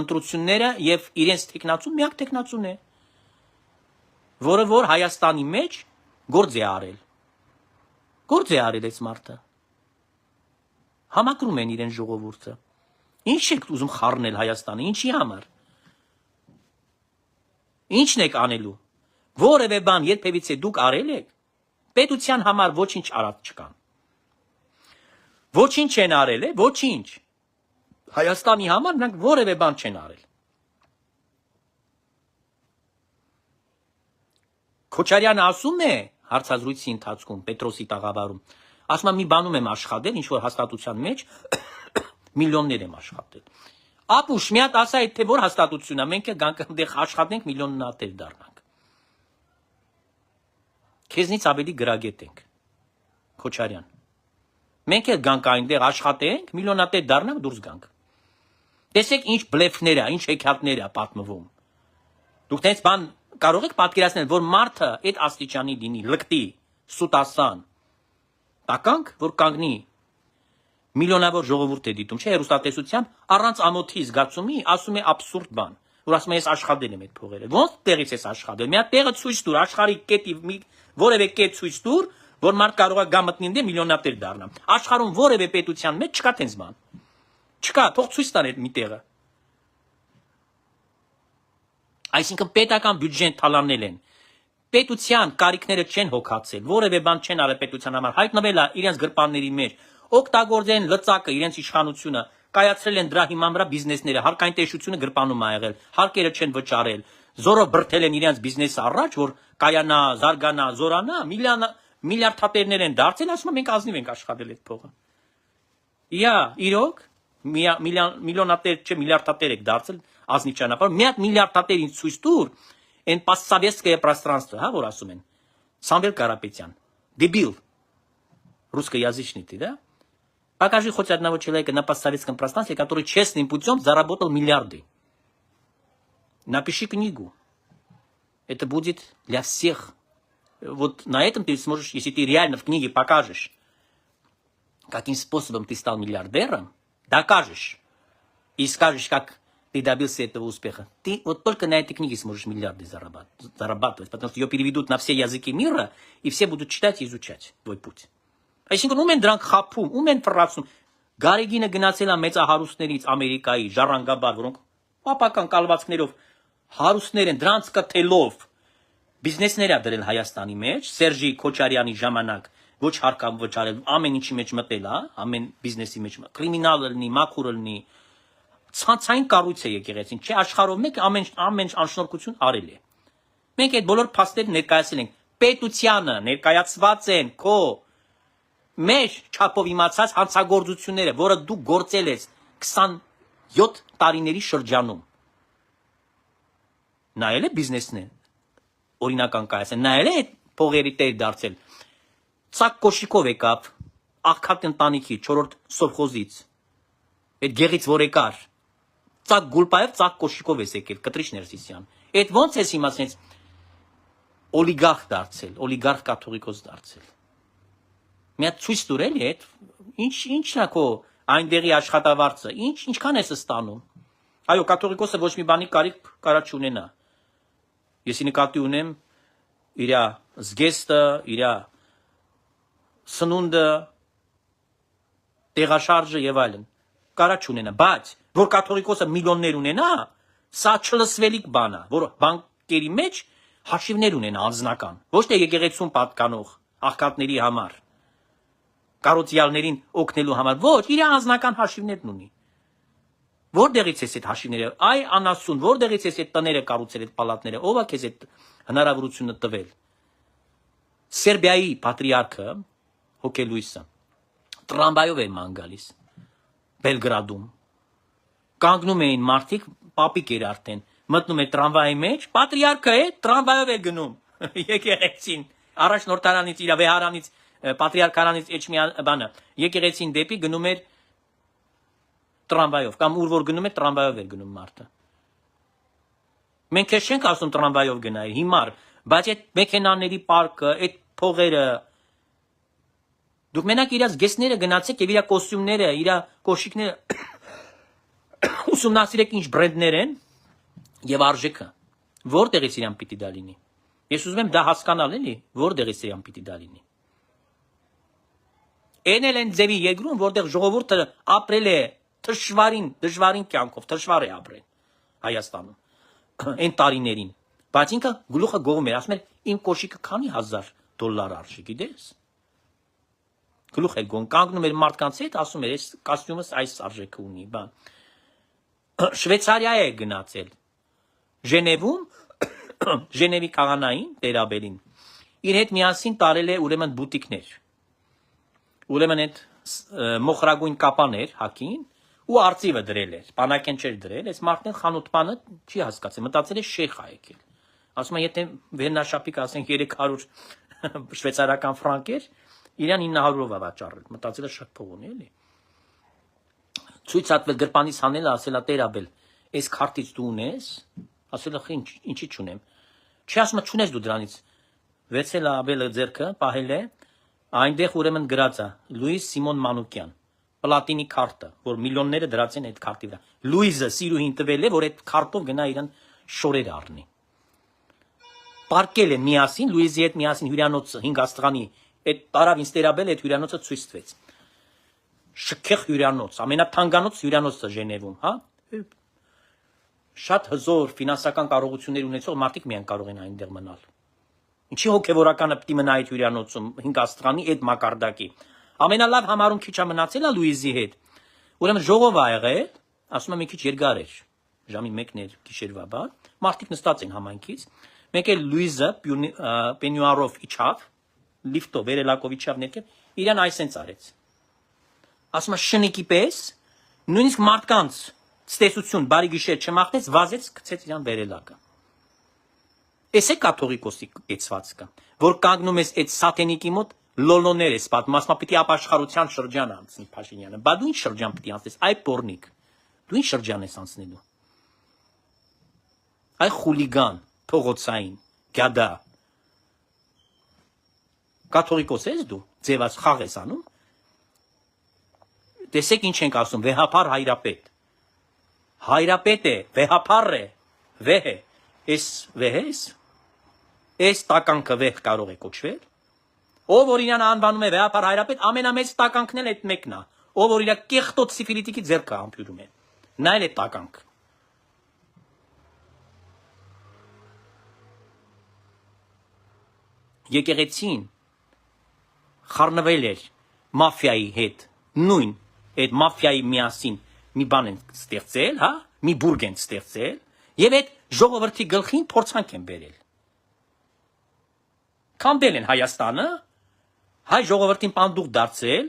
ընտրությունները եւ իրենց տեխնացուն միակ տեխնացուն է, որը որ Հայաստանի մեջ գործ է արել։ Գործ է արել այս մարդը։ Համակրում են իրեն ժողովուրդը։ Ինչ եք ուզում խառնել Հայաստանը, ինչի համար։ Ինչն եք անելու։ Որևէ բան երբևիցե դուք արել եք, պետության համար ոչինչ արած չկան։ Ոչինչ չեն արել, ոչինչ։ Հայաստանի համար նրանք որևէ բան չեն արել։ Քոչարյանը ասում է հարցազրույցի ընթացքում Պետրոսի տաղավարում, ասում է մի բանում եմ աշխատել, ինչ որ հաստատության մեջ միլիոններ եմ աշխատել։ Ապուշ, մի հատ ասա թե որ հաստատությունն է, մենք գանք այնտեղ աշխատենք միլիոնատեր դառնանք։ Քեզնից ավելի գրագետ ենք, Քոչարյան։ Մենք էլ գանք այնտեղ աշխատենք, միլիոնատեր դառնանք, դուրս գանք։ Տեսեք ինչ բլեֆներ է, ինչ հեքիաթներ է պատմվում։ Դուք տենց բան կարող եք պատկերացնել, որ մարդը այդ աստիճանի լինի, լկտի, սուտասան, տականք, որ կանգնի, միլիոնավոր ժողովուրդ է դիտում, չէ, հեռուստատեսությամբ առանց ամոթի զգացումի ասում է աբսուրդ բան, որ ասում է ես աշխատել եմ այդ փողերը։ Ոնց տեղից ես աշխատել։ Մի հատ տեղը ցույց տուր, աշխարհի կետի որևէ կետ ցույց տուր, որ մարդ կարող է գա մտնի դե միլիոնատեր դառնա։ Աշխարհում որևէ պետության մեջ չկա տենց բան։ Չկա, թող ցույց տան այդ մի տեղը։ Այսինքն պետական բյուջեն թալանել են։ Պետության կարիքները չեն հոգացել, որևէ բան չեն արել պետության համար, հայտնվել է իրենց գրպանների մեջ, օգտագործեն լծակը, իրենց իշխանությունը, կայացրել են դրա հիման վրա բիզնեսները, հարկային տեսությունը գրպանում է եղել, հարկերը չեն վճարել, զորով բրթել են իրենց բիզնեսը առաջ, որ կայանա, զարգանա, զորանա, միլիարդատերներ են դարձել, ասում են մենք ազնիվ ենք աշխատել այդ փողը։ Իա, իրոք, միլիոնատեր չէ, միլիարդատեր եք դարձել ազնիվ ճանապարհով, մի հատ միլիարդատեր ինձ ցույց տուր, այն постсоветское пространство, հա, որ ասում են, Սամվել Կարապետյան, դեբիլ, русскоязычный ты, да? Покажи хоть одного человека на постсоветском пространстве, который честным путем заработал миллиарды. Напиши книгу. Это будет для всех. Вот на этом ты сможешь, если ты реально в книге покажешь, каким способом ты стал миллиардером, докажешь и скажешь, как ты добился этого успеха, ты вот только на этой книге сможешь миллиарды зарабатывать, потому что ее переведут на все языки мира, и все будут читать и изучать твой путь. Այսինքն ում են դրանք խափում, ում են ֆրացում։ Գարեգինը գնացել է մեծահարուստներից Ամերիկայի, ժառանգաբար, որոնք պապական կալվածքներով հարուստներ են, դրանց կթելով բիզնեսներ է դրել Հայաստանի մեջ, Սերժի Քոչարյանի ժամանակ ոչ հարկամ վճարել, ամեն ինչի մեջ մտել է, ամեն բիզնեսի մեջ, կրիմինալ լինի, մաքուր լինի, ցանցային կառույց է եկեղեցին, չէ, աշխարհով մեկ ամեն անշնորհքություն արել է։ Մենք այդ բոլոր փաստերը ներկայացրել ենք, պետությանը ներկայացված են քո մեր չափով իմացած հանցագործությունները, որը դու գործել ես 27 տարիների շրջանում։ Նայել է բիզնեսն է, օրինական կայացել, նայել է այդ փողերի տեր դարձել։ Ծակ կոշիկով եկավ, աղքատ ընտանիքի 4-րդ սովխոզից, այդ գեղից որ եկար, ծակ գուլպայով, ծակ կոշիկով ես եկել, Կտրիչ Ներսիսյան։ Այդ ոնց ես իմացնեց օլիգարխ դարձել, օլիգարխ կաթողիկոս դարձել։ Մի հատ ցույց տուր էլի այդ ինչն է քո այնտեղի աշխատավարձը, ինչքան ես ստանում։ Այո, կաթողիկոսը ոչ մի բանի կարիք կարա չունենա։ Ես նկատի ունեմ իր զգեստը, իր սնունդը, տեղաշարժը եւ այլն։ Կարա չունենա, բայց որ կաթողիկոսը միլիոններ ունենա, սա չլսվելիք բան է, որ բանկերի մեջ հաշիվներ ունենա անձնական, ոչ թե եկեղեցուն պատկանող աղքատների համար, կառուցյալներին օգնելու համար, ոչ, իր անձնական հաշիվներն ունի։ Որտեղից ես այդ հաշիվները, այ անասուն, որտեղից ես այդ տները կառուցել, այդ պալատները, ով է քեզ այդ հնարավորությունը տվել։ Սերբիայի պատրիարքը հոգելույսը տրամվայով էր ման գալիս Բելգրադում։ Կանգնում էին մարդիկ, պապիկ էր արդեն, մտնում էր տրամվայի մեջ, պատրիարքը է, տրամվայով էր գնում։ Եկեղեցին, առաջնորդարանից, իր վեհարանից, պատրիարքարանից էջմիան բանը, եկեղեցին դեպի գնում էր տրամվայով, կամ ուր որ գնում է տրամվայով էր գնում մարդը։ Մենք քեզ չենք ասում տրամվայով գնայր, հիմար, բայց այդ մեքենաների պարկը, այդ փողերը, դուք մենակ իրաց գեսները գնացեք եւ իր կոստյումները, իր կոշիկները ուսումնասիրեք ինչ բրենդներ են եւ արժեքը։ Որտեղից իրան պիտի դա լինի։ Ես ուզում եմ դա հասկանալ, էլի, որտեղից իրան պիտի դա լինի։ Էնել են ձևի երկրում, որտեղ ժողովուրդը ապրել է դժվարին կյանքով, դժվար է ապրել Հայաստանում այն տարիներին, բայց ինքը գլուխը գողում էր, ասում էր իմ կոշիկը քանի $1000 արժի, գիտես։ Գլուխ էր գոն, կանգնում էր մարդկանց հետ, ասում էր, այս կոստյումս այս արժեքը ունի, բան։ Շվեյցարիա է գնացել, Ժենևում, Ժենևի քահանային Տերաբելին, իր հետ միասին տարել է ուրեմն բուտիկներ, ուրեմն այդ մոխրագույն կապաներ հակին ու արծիվը դրել էր, բանակեն չէր դրել, այս մարդն խանութպանը չի հասկացել, մտածել է շեյխ է եկել։ Ասում է, եթե վերնաշապիկ ասենք 300 շվեյցարական ֆրանկ էր, իրան 900-ով է վաճառել, մտածել է շատ փող ունի, էլի։ Ցույց հատվել գրպանից հանելը, ասել է Տերաբել, այս քարտից դու ունես, ասել է, ինչի չունեմ։ Չի ասում, չունես դու դրանից։ Վեցել է Աբելը ձեռքը, պահել է, այնտեղ ուրեմն գրած է Լուիս Սիմոն Մանուկյան, պլատինի քարտը, որ միլիոնները դրած են այդ քարտի վրա։ Լուիզը սիրուհին տվել է, որ այդ քարտով գնա իրան շորեր առնի։ Պարկել է միասին, Լուիզի հետ միասին հյուրանոցը 5 աստղանի, այդ տարավ ինձ Տերաբել այդ հյուրանոցը ցույց տվեց։ Շքեղ հյուրանոց, ամենաթանկանոց հյուրանոցը Ժենևում, հա։ Շատ հզոր ֆինանսական կարողություններ ունեցող մարդիկ միայն կարող են այնտեղ մնալ։ Ինչի հոգևորականը պիտի մնա այդ հյուրանոցում 5 աստղանի այդ մակարդակի։ Ամենալավ համարում քիչ է մնացել է Լուիզի հետ։ Ուրեմն ժողով ա եղել, ասում եմ մի քիչ երկար էր, ժամի 1-ն էր գիշերվա բան, մարդիկ նստած են համայնքից, մեկ էլ Լուիզը պենյուարով իջավ, լիֆտով վերելակով իջավ ներքև, իրան այսենց արեց։ Ասում է շնիկի պես, նույնիսկ մարդկանց ցտեսություն, բարի գիշեր չմաղթեց, վազեց, գցեց իրան վերելակը։ Էս է կաթողիկոսի կեցվածքը, որ կանգնում ես այդ սատենիկի մոտ լոլոներ ես պատմում, ասում պիտի ապաշխարության շրջան անցնի Փաշինյանը։ Բա դու ինչ շրջան պիտի անցնես, այ պորնիկ։ Դու ինչ շրջան ես անցնելու։ Այ խուլիգան, փողոցային, գադա։ Կաթողիկոս ես դու, ձևած խաղ ես անում։ Տեսեք ինչ ենք ասում, վեհապար հայրապետ։ Հայրապետ է, վեհապար է, վեհ է։ Էս վեհ ես։ Էս տականքը վեհ կարող է կոչվել։ Ով որ իրան անվանում է վեհապար հայրապետ, ամենամեծ տականքն էլ այդ մեկն է, ով որ իր կեղտոտ սիֆիլիտիկի ձեռքը ամփյուրում է։ Նա էլ է տականք։ Եկեղեցին խառնվել էր մաֆիայի հետ, նույն այդ մաֆիայի միասին մի բան են ստեղծել, հա, մի բուրգ են ստեղծել, եւ այդ ժողովրդի գլխին փորձանք են բերել։ Քանդել են Հայաստանը, հայ ժողովրդին պանդուխ դարձել,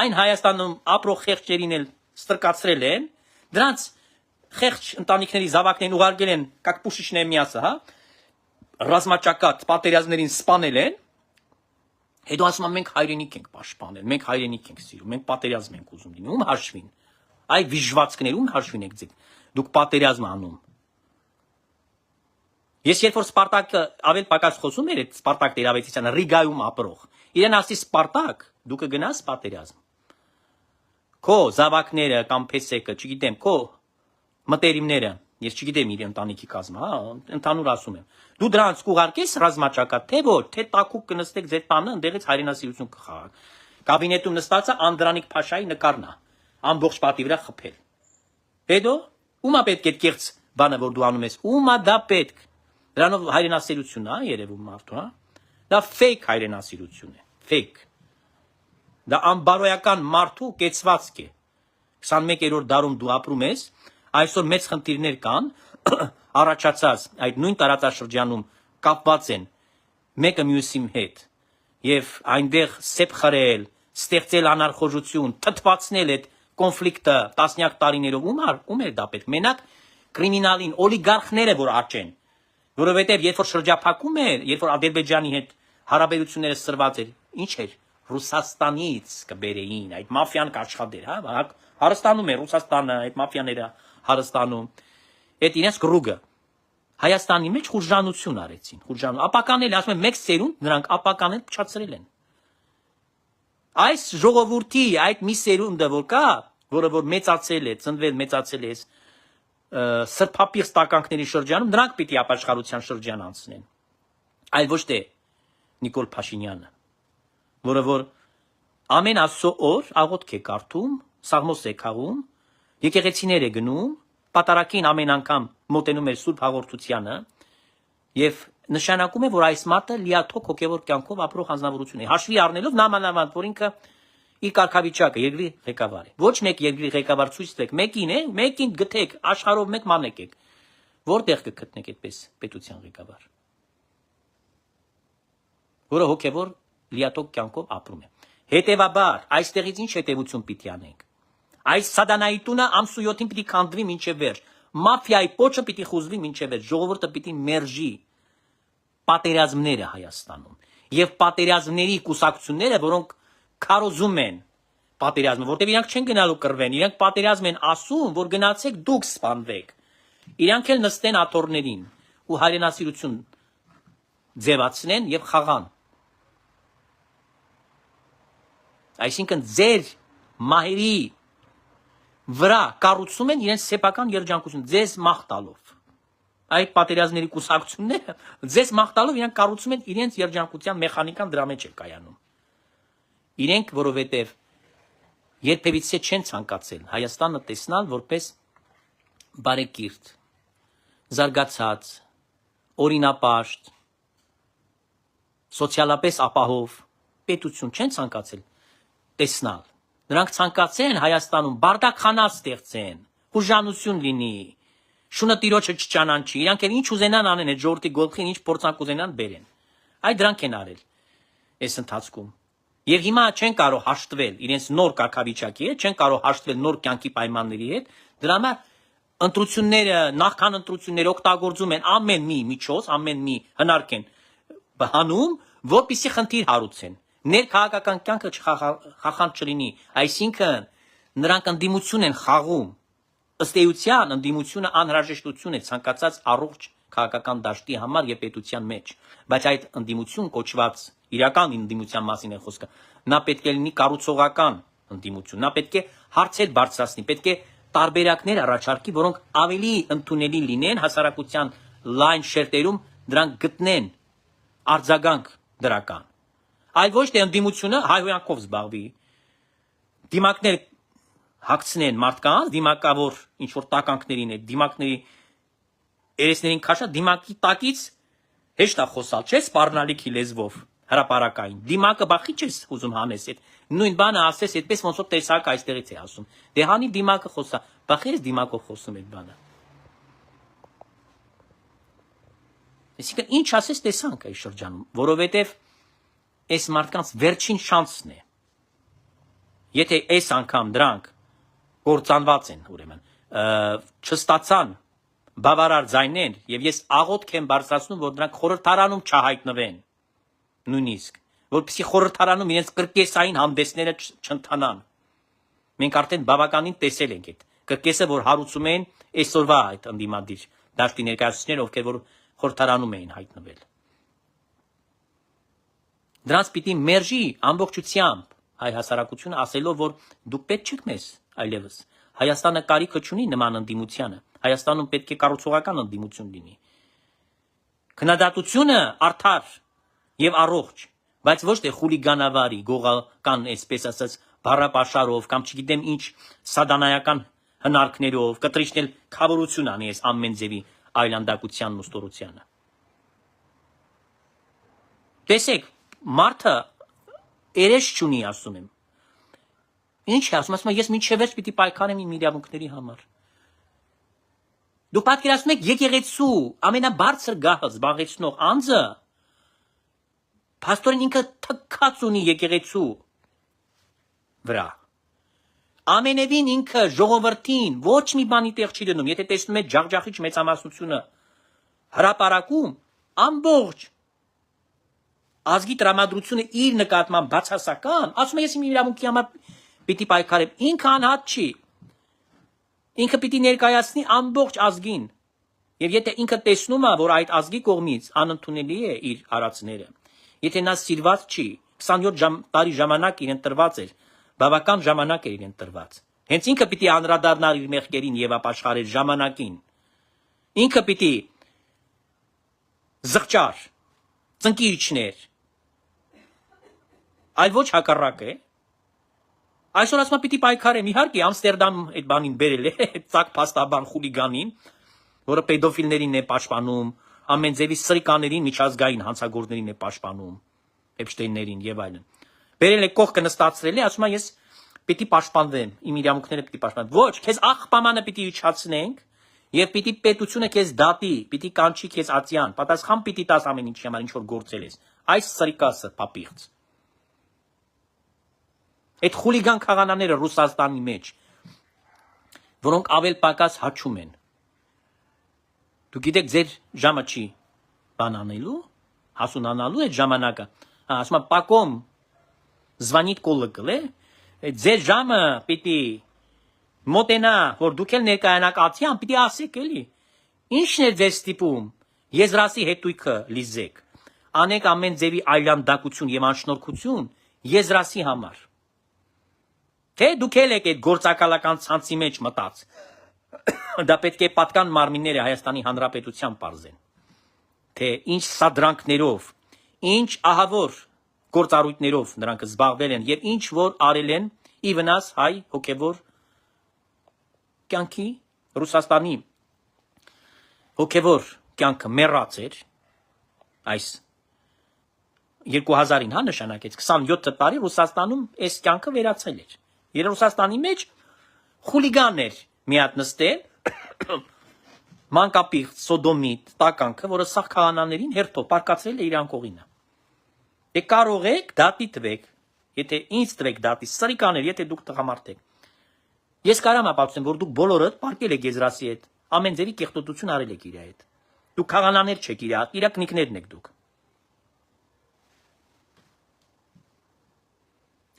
այն Հայաստանում ապրող խեղճերին էլ ստրկացրել են, դրանց խեղճ ընտանիքների զավակներին ուղարկել են, как пушечное мясо, հա, ռազմաճակատ պատերազմներին սպանել են, հետո ասում են մենք հայրենիք ենք պաշտպանել, մենք հայրենիք ենք սիրում, մենք պատերազմ ենք ուզում լինի, ում հաշվին, այ վիժվածքներ, ում հաշվին եք ձեկ, դուք պատերազմ անում։ Ես երբ որ Սպարտակը ավել պակաս խոսում էր այդ Սպարտակ Տերավետիսյանը Ռիգայում ապրող, իրեն ասի Սպարտակ, դու կգնաս պատերազմ։ Քո զավակները կամ փեսեկը, չգիտեմ, քո մտերիմները, ես չգիտեմ իր ընտանիքի կազմը, հա, ընդհանուր ասում եմ։ Դու դրանց կուղարկես ռազմաճակատ, թե ոչ, թե տակուկ կնստեք ձեր տանը, ընդեղից հայրենասիրություն կխաղաք։ Կաբինետում նստածը Անդրանիկ Փաշայի նկարն է, ամբողջ պատի վրա խփել։ Հետո ումա պետք է կեղծ բանը որ դու անում ես, ումա դա պետք։ Դրանով հայրենասիրություն է երևում մարդու, հա։ Դա fake հայրենասիրություն է, fake։ Դա անբարոյական մարդու կեցվածք է։ 21-րդ դարում դու ապրում ես, այսօր մեծ խնդիրներ կան, առաջացած այդ նույն տարածաշրջանում կապված են մեկը մյուսի հետ եւ այնտեղ սեփ խրել, ստեղծել անարխոժություն, թթվածնել այդ կոնֆլիկտը տասնյակ տարիներով ում է դա պետք։ Մենակ կրիմինալին, օլիգարխները որ աճեն, որովհետեւ երբ որ շրջափակում էր, երբ որ Ադրբեջանի հետ հարաբերությունները սրված էր, ինչ էր Ռուսաստանից կբերեին, այդ մաֆիան կաշխատեր, հա, հարստանում է Ռուսաստանը, այդ մաֆիաները հարստանում, այդ իրենց կրուգը Հայաստանի մեջ խուժանություն արեցին, խուժանություն, ապականել, ասում եմ, մեկ սերունդ նրանք ապականել փչացրել են։ Այս ժողովրդի այդ մի սերունդը որ կա, որը որ մեծացել է, ծնվել մեծացել է սրբապիղծ տականքների շրջանում, նրանք պիտի ապաշխարության շրջան անցնեն։ Այլ ոչ թե Նիկոլ Փաշինյանը, որը որ ամեն ասո օր աղոթք է կարդում, սաղմոս է քաղում, եկեղեցիներ է գնում, պատարակին ամեն անգամ մոտենում է Սուրբ Հաղորդությանը եւ նշանակում է, որ այս մարդը լիաթոք հոգեվոր կյանքով ապրող անձնավորություն է։ Հաշվի առնելով նամանավանդ, որ ինքը իր կարգավիճակը երկրի ղեկավար է։ Ոչ մեկ երկրի ղեկավար ցույց տեք, մեկին է, մեկին գտեք, աշխարհով մեկ մանեք եք։ Որտեղ կգտնեք այդպես պետության ղեկավար, որը հոգեվոր լիաթոք կյանքով ապրում է։ Հետևաբար, այստեղից ինչ հետևություն պիտի անենք։ Այս սադանայի տունը ամսու 7-ին պիտի քանդվի մինչև վերջ։ Մաֆիայի պոչը պիտի խուզվի մինչև վերջ։ Ժողովուրդը պիտի մերժի պատերազմները Հայաստանում եւ պատերազմների կուսակցությունները, որոնք քարոզում են պատերազմը, որտեղ իրանք չեն գնալու կռվեն, իրանք պատերազմ են ասում, որ գնացեք դուք սպանվեք։ Իրանք էլ նստեն աթոռներին ու հայրենասիրություն ձևացնեն եւ խաղան։ Այսինքն ձեր մահերի վրա կառուցում են իրենց սեփական երջանկություն, ձեզ մաղթալով։ Այդ պատերազմների կուսակցությունները ձեզ մաղթալով իրանք կառուցում են իրենց երջանկության մեխանիկան դրա մեջ է կայանում։ Իրենք, որովհետև երբևիցե չեն ցանկացել Հայաստանը տեսնել որպես բարեկիրթ, զարգացած, օրինապաշտ, սոցիալապես ապահով պետություն չեն ցանկացել տեսնել։ Նրանք ցանկացեն Հայաստանում բարդակխանա ստեղծեն, խուժանություն լինի, շունը տիրոջը չճանաչի, իրանք էլ ինչ ուզենան անեն, այդ ժողովրդի գլխին ինչ փորձանք ուզենան բերեն։ Այդ դրանք են արել այս ընթացքում։ Եվ հիմա չեն կարող հաշտվել իրենց նոր կարգավիճակի հետ, չեն կարող հաշտվել նոր կյանքի պայմանների հետ, դրա համար ընտրությունները, նախքան ընտրությունները օգտագործում են ամեն մի միջոց, ամեն մի հնարք են հանում, որպեսզի խնդիր հարուցեն։ Ներքաղաքական կյանքը խախանդ չլինի, այսինքն նրանք ընդդիմություն են խաղում։ Ըստ էության ընդդիմությունը անհրաժեշտություն է ցանկացած առողջ քաղաքական դաշտի համար եւ պետության մեջ, բայց այդ ընդդիմություն կոչված իրական ընդդիմության մասին է խոսքը։ Նա պետք է լինի կառուցողական ընդդիմություն, նա պետք է հարցեր բարձրացնի, պետք է տարբերակներ առաջարկի, որոնք ավելի ընդունելի լինեն հասարակության լայն շերտերում, դրանք գտնեն արձագանք դրական։ Այլ ոչ թե ընդդիմությունը հայհոյանքով զբաղվի, դիմակներ հագցնեն մարդկանց, դիմակավոր ինչ որ տականքներին է, դիմակների երեսներին քաշա, դիմակի տակից հեշտ է խոսալ, չէ՞, սպառնալիքի լեզվով, հրապարակային։ Դիմակը բախի չես ուզում հանես, այդ նույն բանը ասես, այդպես ոնց որ տեսակ այստեղից է ասում։ Դե հանի դիմակը խոսա, բախի ես դիմակով խոսում այդ բանը։ Այսինքն ինչ ասես տեսանք այս շրջանում, որովհետև այս մարդկանց վերջին շանսն է։ Եթե այս անգամ դրանք կործանված են, ուրեմն չստացան բավարար ձայներ, եւ ես աղոթք եմ բարձրացնում, որ դրանք խորհրդարանում չհայտնվեն, նույնիսկ, որպեսզի խորհրդարանում իրենց կրկեսային հանդեսները չընթանան։ Մենք արդեն բավականին տեսել ենք այդ կրկեսը, որ հարուցում են այսօրվա այդ ընդդիմադիր դաշտի ներկայացուցիչները, ովքեր որ խորհրդարանում էին հայտնվել։ Դրանց պիտի մերժի ամբողջությամբ հայ հասարակությունը, ասելով, որ դուք պետք չեք մեզ այլևս։ Հայաստանը կարիքը չունի նման ընդդիմությանը։ Հայաստանում պետք է կառուցողական ընդդիմություն լինի։ Քննադատությունը արդար եւ առողջ, բայց ոչ թե խուլիգանավարի, գողական, այսպես ասած, բառապաշարով կամ չգիտեմ ինչ սադանայական հնարքներով, կտրիչնել քավորություն անի այս ամեն ձևի այլանդակությանն ու ստորությանը։ Տեսեք, մարդը երես չունի, ասում եմ։ Ինչ է ասում, ասում եմ, ես մինչև վերջ պիտի պայքարեմ իմ իրավունքների համար։ Դուք պատկերացնում եք եկեղեցու ամենաբարձր գահը զբաղեցնող անձը, փաստորեն ինքը թքած ունի եկեղեցու վրա։ Ամենևին ինքը ժողովրդին ոչ մի բանի տեղ չի դնում, եթե տեսնում եք ջախջախիչ մեծամասնությունը հրապարակում, ամբողջ ազգի տրամադրությունը իր նկատմամբ բացասական, ասում է ես իմ իրավունքի համար պիտի պայքարեմ, ինքը անհատ չի։ Ինքը պիտի ներկայացնի ամբողջ ազգին։ Եվ եթե ինքը տեսնում է, որ այդ ազգի կողմից անընդունելի է իր արածները, եթե նա սիրված չի, 27 տարի ժամանակ իրեն տրված էր, բավական ժամանակ էր իրեն տրված։ Հենց ինքը պիտի անդրադառնար իր մեղքերին եւ ապաշխարեր ժամանակին։ Ինքը պիտի զղջար, ծնկի իջներ։ Այլ ոչ հակառակը։ Այսօր ասում պիտի պայքարեմ, իհարկե Ամստերդամում այդ բանին բերել է, ծակ փաստաբան խուլիգանին, որը պեդոֆիլներին է պաշտպանում, ամեն ձևի սրիկաներին, միջազգային հանցագործներին է պաշտպանում, Էփշտեյններին եւ այլն։ Բերել է կողքը նստացրել է, ասում է ես պիտի պաշտպանվեմ, իմ իրավունքները պիտի պաշտպանեմ։ Ոչ, քեզ աղբամանը պիտի իջացնենք եւ պիտի պետությունը քեզ դատի, պիտի կանչի քեզ ատյան, պատասխան պիտի տաս ամեն ինչի համար, ինչ որ գործել ես։ Այս սրիկասը պապիղծ։ Այդ խուլիգան քաղանաները Ռուսաստանի մեջ, որոնք ավել պակաս հաչում են։ Դու գիտեք ձեր ժամը չի բանանելու, հասունանալու այդ ժամանակը։ Ասում եմ պակոմ զվանիտ կոլկլ է, ձեր ժամը պիտի մոտենա, որ դուք էլ ներկայանաք ատյան, պիտի ասեք էլի։ Ինչն է ձեր ստիպում, եզրասի հետույքը լիզեք, անեք ամեն ձևի այլանդակություն եւ անշնորհքություն եզրասի համար։ Թե դուք էլ եք այդ գործակալական ցանցի մեջ մտած, դա պետք է պատկան մարմինները Հայաստանի Հանրապետության պարզեն, թե ինչ սադրանքներով, ինչ ահավոր գործառույթներով նրանք զբաղվել են եւ ինչ որ արել են ի վնաս հայ հոգեվոր կյանքի, Ռուսաստանի հոգեվոր կյանքը մեռած էր, այս 2000-ին նշանակեց 27 տարի Ռուսաստանում այս կյանքը վերացել էր։ Երբ Ռուսաստանի մեջ խուլիգան էր մի հատ նստել, մանկապիղծ սոդոմիտ տականքը, որը սաղ քահանաներին հերթով պարկացրել է իր անկողինը։ Դե կարող եք դատի տվեք, եթե ինձ տվեք դատի, սրիկաներ, եթե դուք տղամարդ եք։ Ես կարամ ապացուցեմ, որ դուք բոլորդ պարկել եք եզրասի հետ, ամեն ձևի կեղտոտություն արել եք իր հետ։ Դուք քահանաներ չեք իր կնիկներն եք դուք։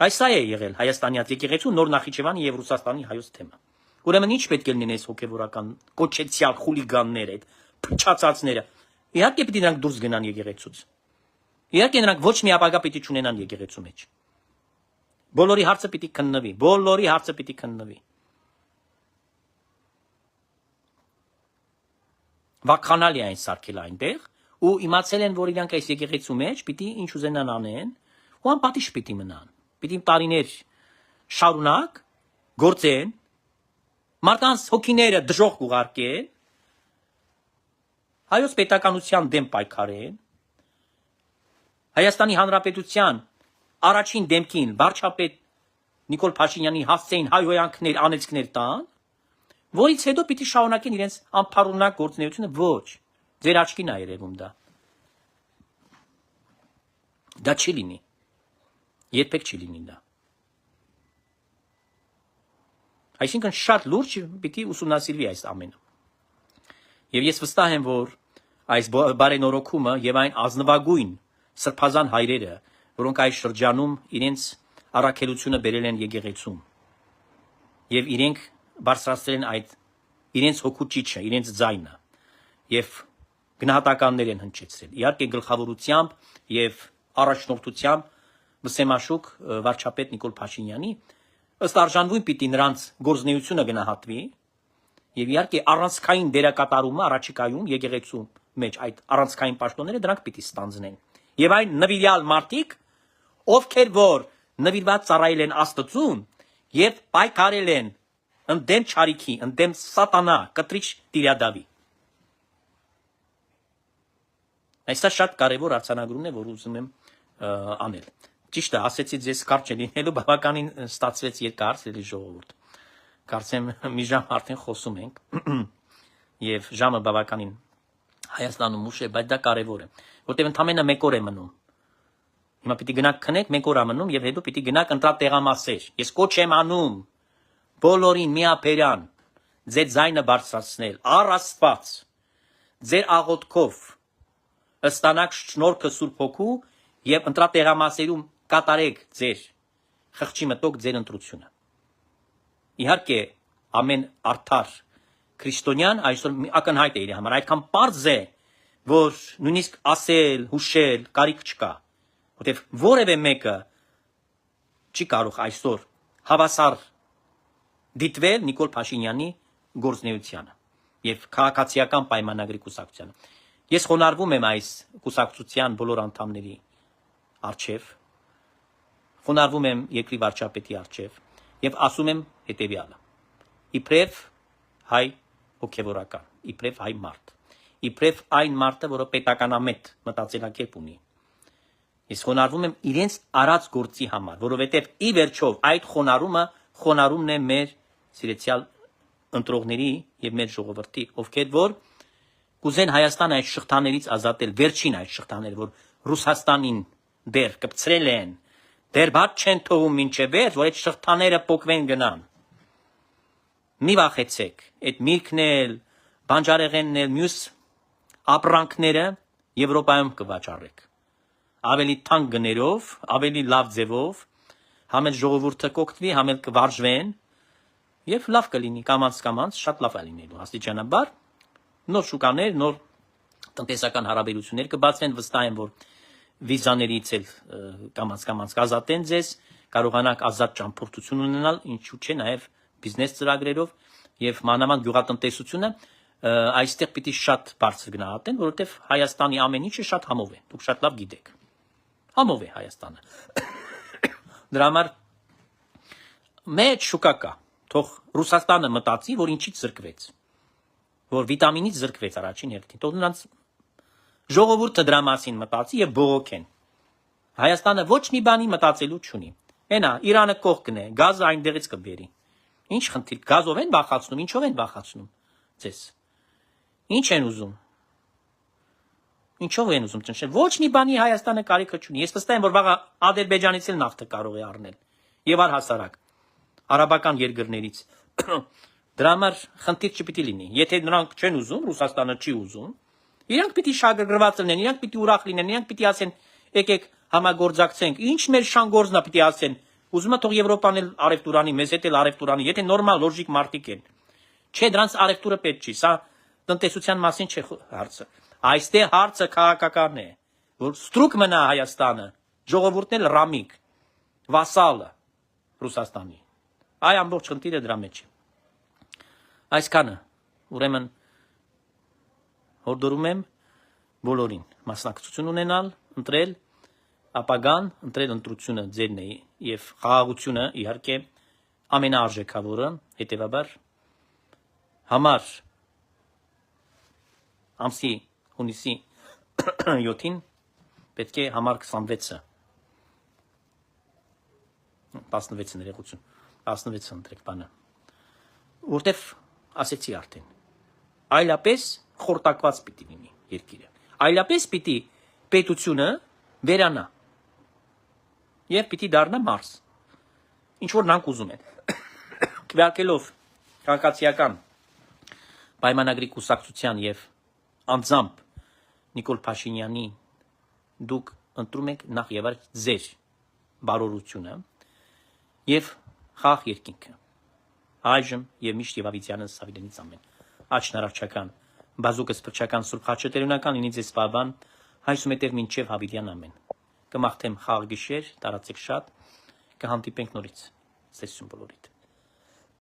Այս է եղել Հայաստանյաց եկեղեցու Նոր Նախիջևանի եւ Ռուսաստանի հայոց թեմը։ Ուրեմն ինչ պետք է լինեն այս հոգեվորական կոչեցյալ խուլիգանները, այդ փչացածները։ Իհարկե պիտի նրանք դուրս գնան եկեղեցուց։ Իհարկե նրանք ոչ մի ապագա պիտի չունենան եկեղեցու մեջ։ Բոլորի հարցը պիտի քննվի, բոլորի հարցը պիտի քննվի։ Վախանալի այն սարքել այնտեղ ու իմացել են, որ իրանք այս եկեղեցու մեջ պիտի ինչ ուզենան անեն, ու անպատիժ պիտի մնան։ Պիտի տարիներ շարունակ գործեն, մարդկանց հոգիները դժոխք ուղարկեն, հայոց պետականության դեմ պայքարեն, Հայաստանի Հանրապետության առաջին դեմքին վարչապետ Նիկոլ Փաշինյանի հասցեին հայհոյանքներ, անեծքներ տան, որից հետո պիտի շարունակեն իրենց անփառունակ գործունեությունը, ոչ, ձեր աչքին է երևում դա։ Դա չի լինի։ Երբեք չի լինի դա։ Այսինքն շատ լուրջ պիտի ուսումնասիրվի այս ամենը։ Եվ ես վստահ եմ, որ այս բարենորոգումը եւ այն ազնվագույն սրբազան հայրերը, որոնք այս շրջանում իրենց առաքելությունը բերել են եկեղեցում եւ իրենք բարձրացրել են այդ իրենց հոգու ճիճը, իրենց ձայնը եւ գնահատականներ են հնչեցրել։ Իհարկե գլխավորությամբ եւ առաջնորդությամբ Մսեմաշուկ վարչապետ Նիկոլ Փաշինյանի ըստ արժանվույն պիտի նրանց գործունեությունը գնահատվի եւ իհարկե առանցքային դերակատարումը առաջիկայում եկեղեցու մեջ այդ առանցքային պաշտոնները դրանք պիտի ստանձնեն։ Եվ այն նվիրյալ մարդիկ, ովքեր որ նվիրված ծառայել են Աստծուն եւ պայքարել են ընդդեմ չարիքի, ընդդեմ սատանա, կտրիչ տիրադավի։ Այսա շատ կարևոր արձանագրումն է, որ ուզում եմ անել։ Ճիշտ է, ասեցի ձեզ կարճ է լինելու, բավականին ստացվեց երկար, սիրելի ժողովուրդ։ Կարծեմ մի ժամ արդեն խոսում ենք, եւ ժամը բավականին Հայաստանում ուշ է, բայց դա կարևոր է, որտեղ ընդամենը 1 օր է մնում։ Հիմա պիտի գնաք քնեք, 1 օր է մնում եւ հետո պիտի գնաք ընտրատեղամասեր։ Ես կոչ եմ անում բոլորին միաբերան ձեր ձայնը բարձրացնել, առ Աստված, ձեր աղոթքով ստանաք շնորհքը Սուրբ Հոգու եւ ընտրատեղամասերում կատարեք ձեր խղճի մտոք ձեր ընտրությունը։ Իհարկե, ամեն արդար քրիստոնյան այսօր ակնհայտ է իր համար, այդքան պարզ է, որ նույնիսկ ասել, հուշել կարիք չկա, որտեղ որևէ մեկը չի կարող այսօր հավասար դիտվել Նիկոլ Փաշինյանի գործունեությանը եւ քաղաքացիական պայմանագրի կուսակցությանը։ Ես խոնարհվում եմ այս կուսակցության բոլոր անդամների առջև, խոնարհվում եմ երկրի վարչապետի առջև եւ ասում եմ հետեւյալը. իբրև հայ հոգեվորական, իբրև հայ մարդ, իբրև այն մարդը, որը պետականամետ մտածելակերպ ունի։ Ես խոնարհվում եմ իրենց արած գործի համար, որովհետեւ ի վերջով այդ խոնարհումն է մեր սիրեցյալ ընտրողների եւ մեր ժողովրդի, ովքեր որ կուզեն Հայաստանը այդ շղթաներից ազատել, վերջին այդ շղթաները, որ Ռուսաստանին դեռ կպցրել են, դեռ բաց չեն թողում մինչև վերջ, որ այդ շղթաները փոկվեն գնան։ Մի վախեցեք, այդ միրգն էլ, բանջարեղենն էլ, մյուս ապրանքները Եվրոպայում կվաճառեք։ Ավելի թանկ գներով, ավելի լավ ձևով, համ էլ ժողովուրդը կօգտվի, համ էլ կվարժվեն, եւ լավ կլինի, կամաց, շատ լավ է լինելու, աստիճանաբար, նոր շուկաներ, նոր տնտեսական հարաբերություններ կբացվեն, վստահ եմ, որ վիզաներից էլ կամաց կազատեն ձեզ, կարողանաք ազատ ճամփորդություն ունենալ, ինչու՞ չէ, նաեւ բիզնես ծրագրերով եւ մանավանդ գյուղատնտեսությունը այստեղ պիտի շատ բարձր գնահատեն, որովհետեւ Հայաստանի ամեն ինչը շատ համով է, դուք շատ լավ գիտեք։ Համով է Հայաստանը։ Դրա համար մեջ շուկա կա, թող Ռուսաստանը մտածի, որ ինչից զրկվեց, որ վիտամինից զրկվեց առաջին հերթին, թող նրանց ժողովուրդը դրա մասին մտածի եւ բողոքեն։ Հայաստանը ոչ մի բանի մտածելու չունի։ Հենա Իրանը կողքն է, գազը այնտեղից կբերի։ Ինչ խնդիր, գազով են բախացնում, ինչով են բախացնում ձեզ։ Ինչ են ուզում։ Ինչով են ուզում ճնշել։ Ոչ մի բանի Հայաստանը կարիքը չունի։ Ես վստահ եմ, որ վաղը Ադրբեջանից էլ նավթը կարող է առնել։ Եվ առհասարակ արաբական երկրներից։ Դրա համար խնդիր չպիտի լինի։ Եթե նրանք չեն ուզում, Ռուսաստանը չի ուզում, իրանք պիտի շահագրգռված լինեն, իրանք պիտի ուրախ լինեն, իրանք պիտի ասեն, եկեք համագործակցենք։ Ինչ մեր շան գործնա պիտի ասեն։ Ուզում է թող Եվրոպան էլ արևտուրանի, մեզ հետ էլ արևտուրանի, եթե նորմալ լոժիկ մարդիկ են։ Չէ, դրանց արևտուրը պետք չի, սա տնտեսության մասին չէ հարցը։ Այստեղ հարցը քաղաքական է, որ ստրուկ մնա Հայաստանը, ժողովուրդն էլ ռամիկ, վասալը Ռուսաստանի։ Այ ամբողջ խնդիրը դրա մեջ է։ Այսքանը, ուրեմն հորդորում եմ բոլորին մասնակցություն ունենալ, ընտրել ապագան, ընտրել ընտրությունը ձերն է եւ խաղաղությունը իհարկե ամենաարժեքավորը, հետեւաբար համար ամսի հունիսի 7-ին պետք է համար 26-ը 16-ը ներողություն 16-ը ընտրեք բանը, որտեվ ասեցի արդեն, այլապես խորտակված պիտի լինի երկիրը, այլապես պիտի պետությունը վերանա եւ պիտի դառնա Մարս, ինչ որ նրանք ուզում են, քվեարկելով քաղաքացիական պայմանագրի կուսակցության եւ անձամբ Նիկոլ Փաշինյանի դուք ընտրում եք նախ եւ առաջ ձեր բարօրությունը եւ խաղ երկինքը այժմ եւ միշտ եւ ավիցյանս Սավիլենից ամեն աչնարարչական բազուկս փրկչական Սուրբ Խաչը տերունական լինի ձեզ բաբան հայսում հետև մինչև հավիլյան ամեն կմաղթեմ խաղ գիշեր տարածեք շատ կհանդիպենք նորից ցեսություն բոլորիդ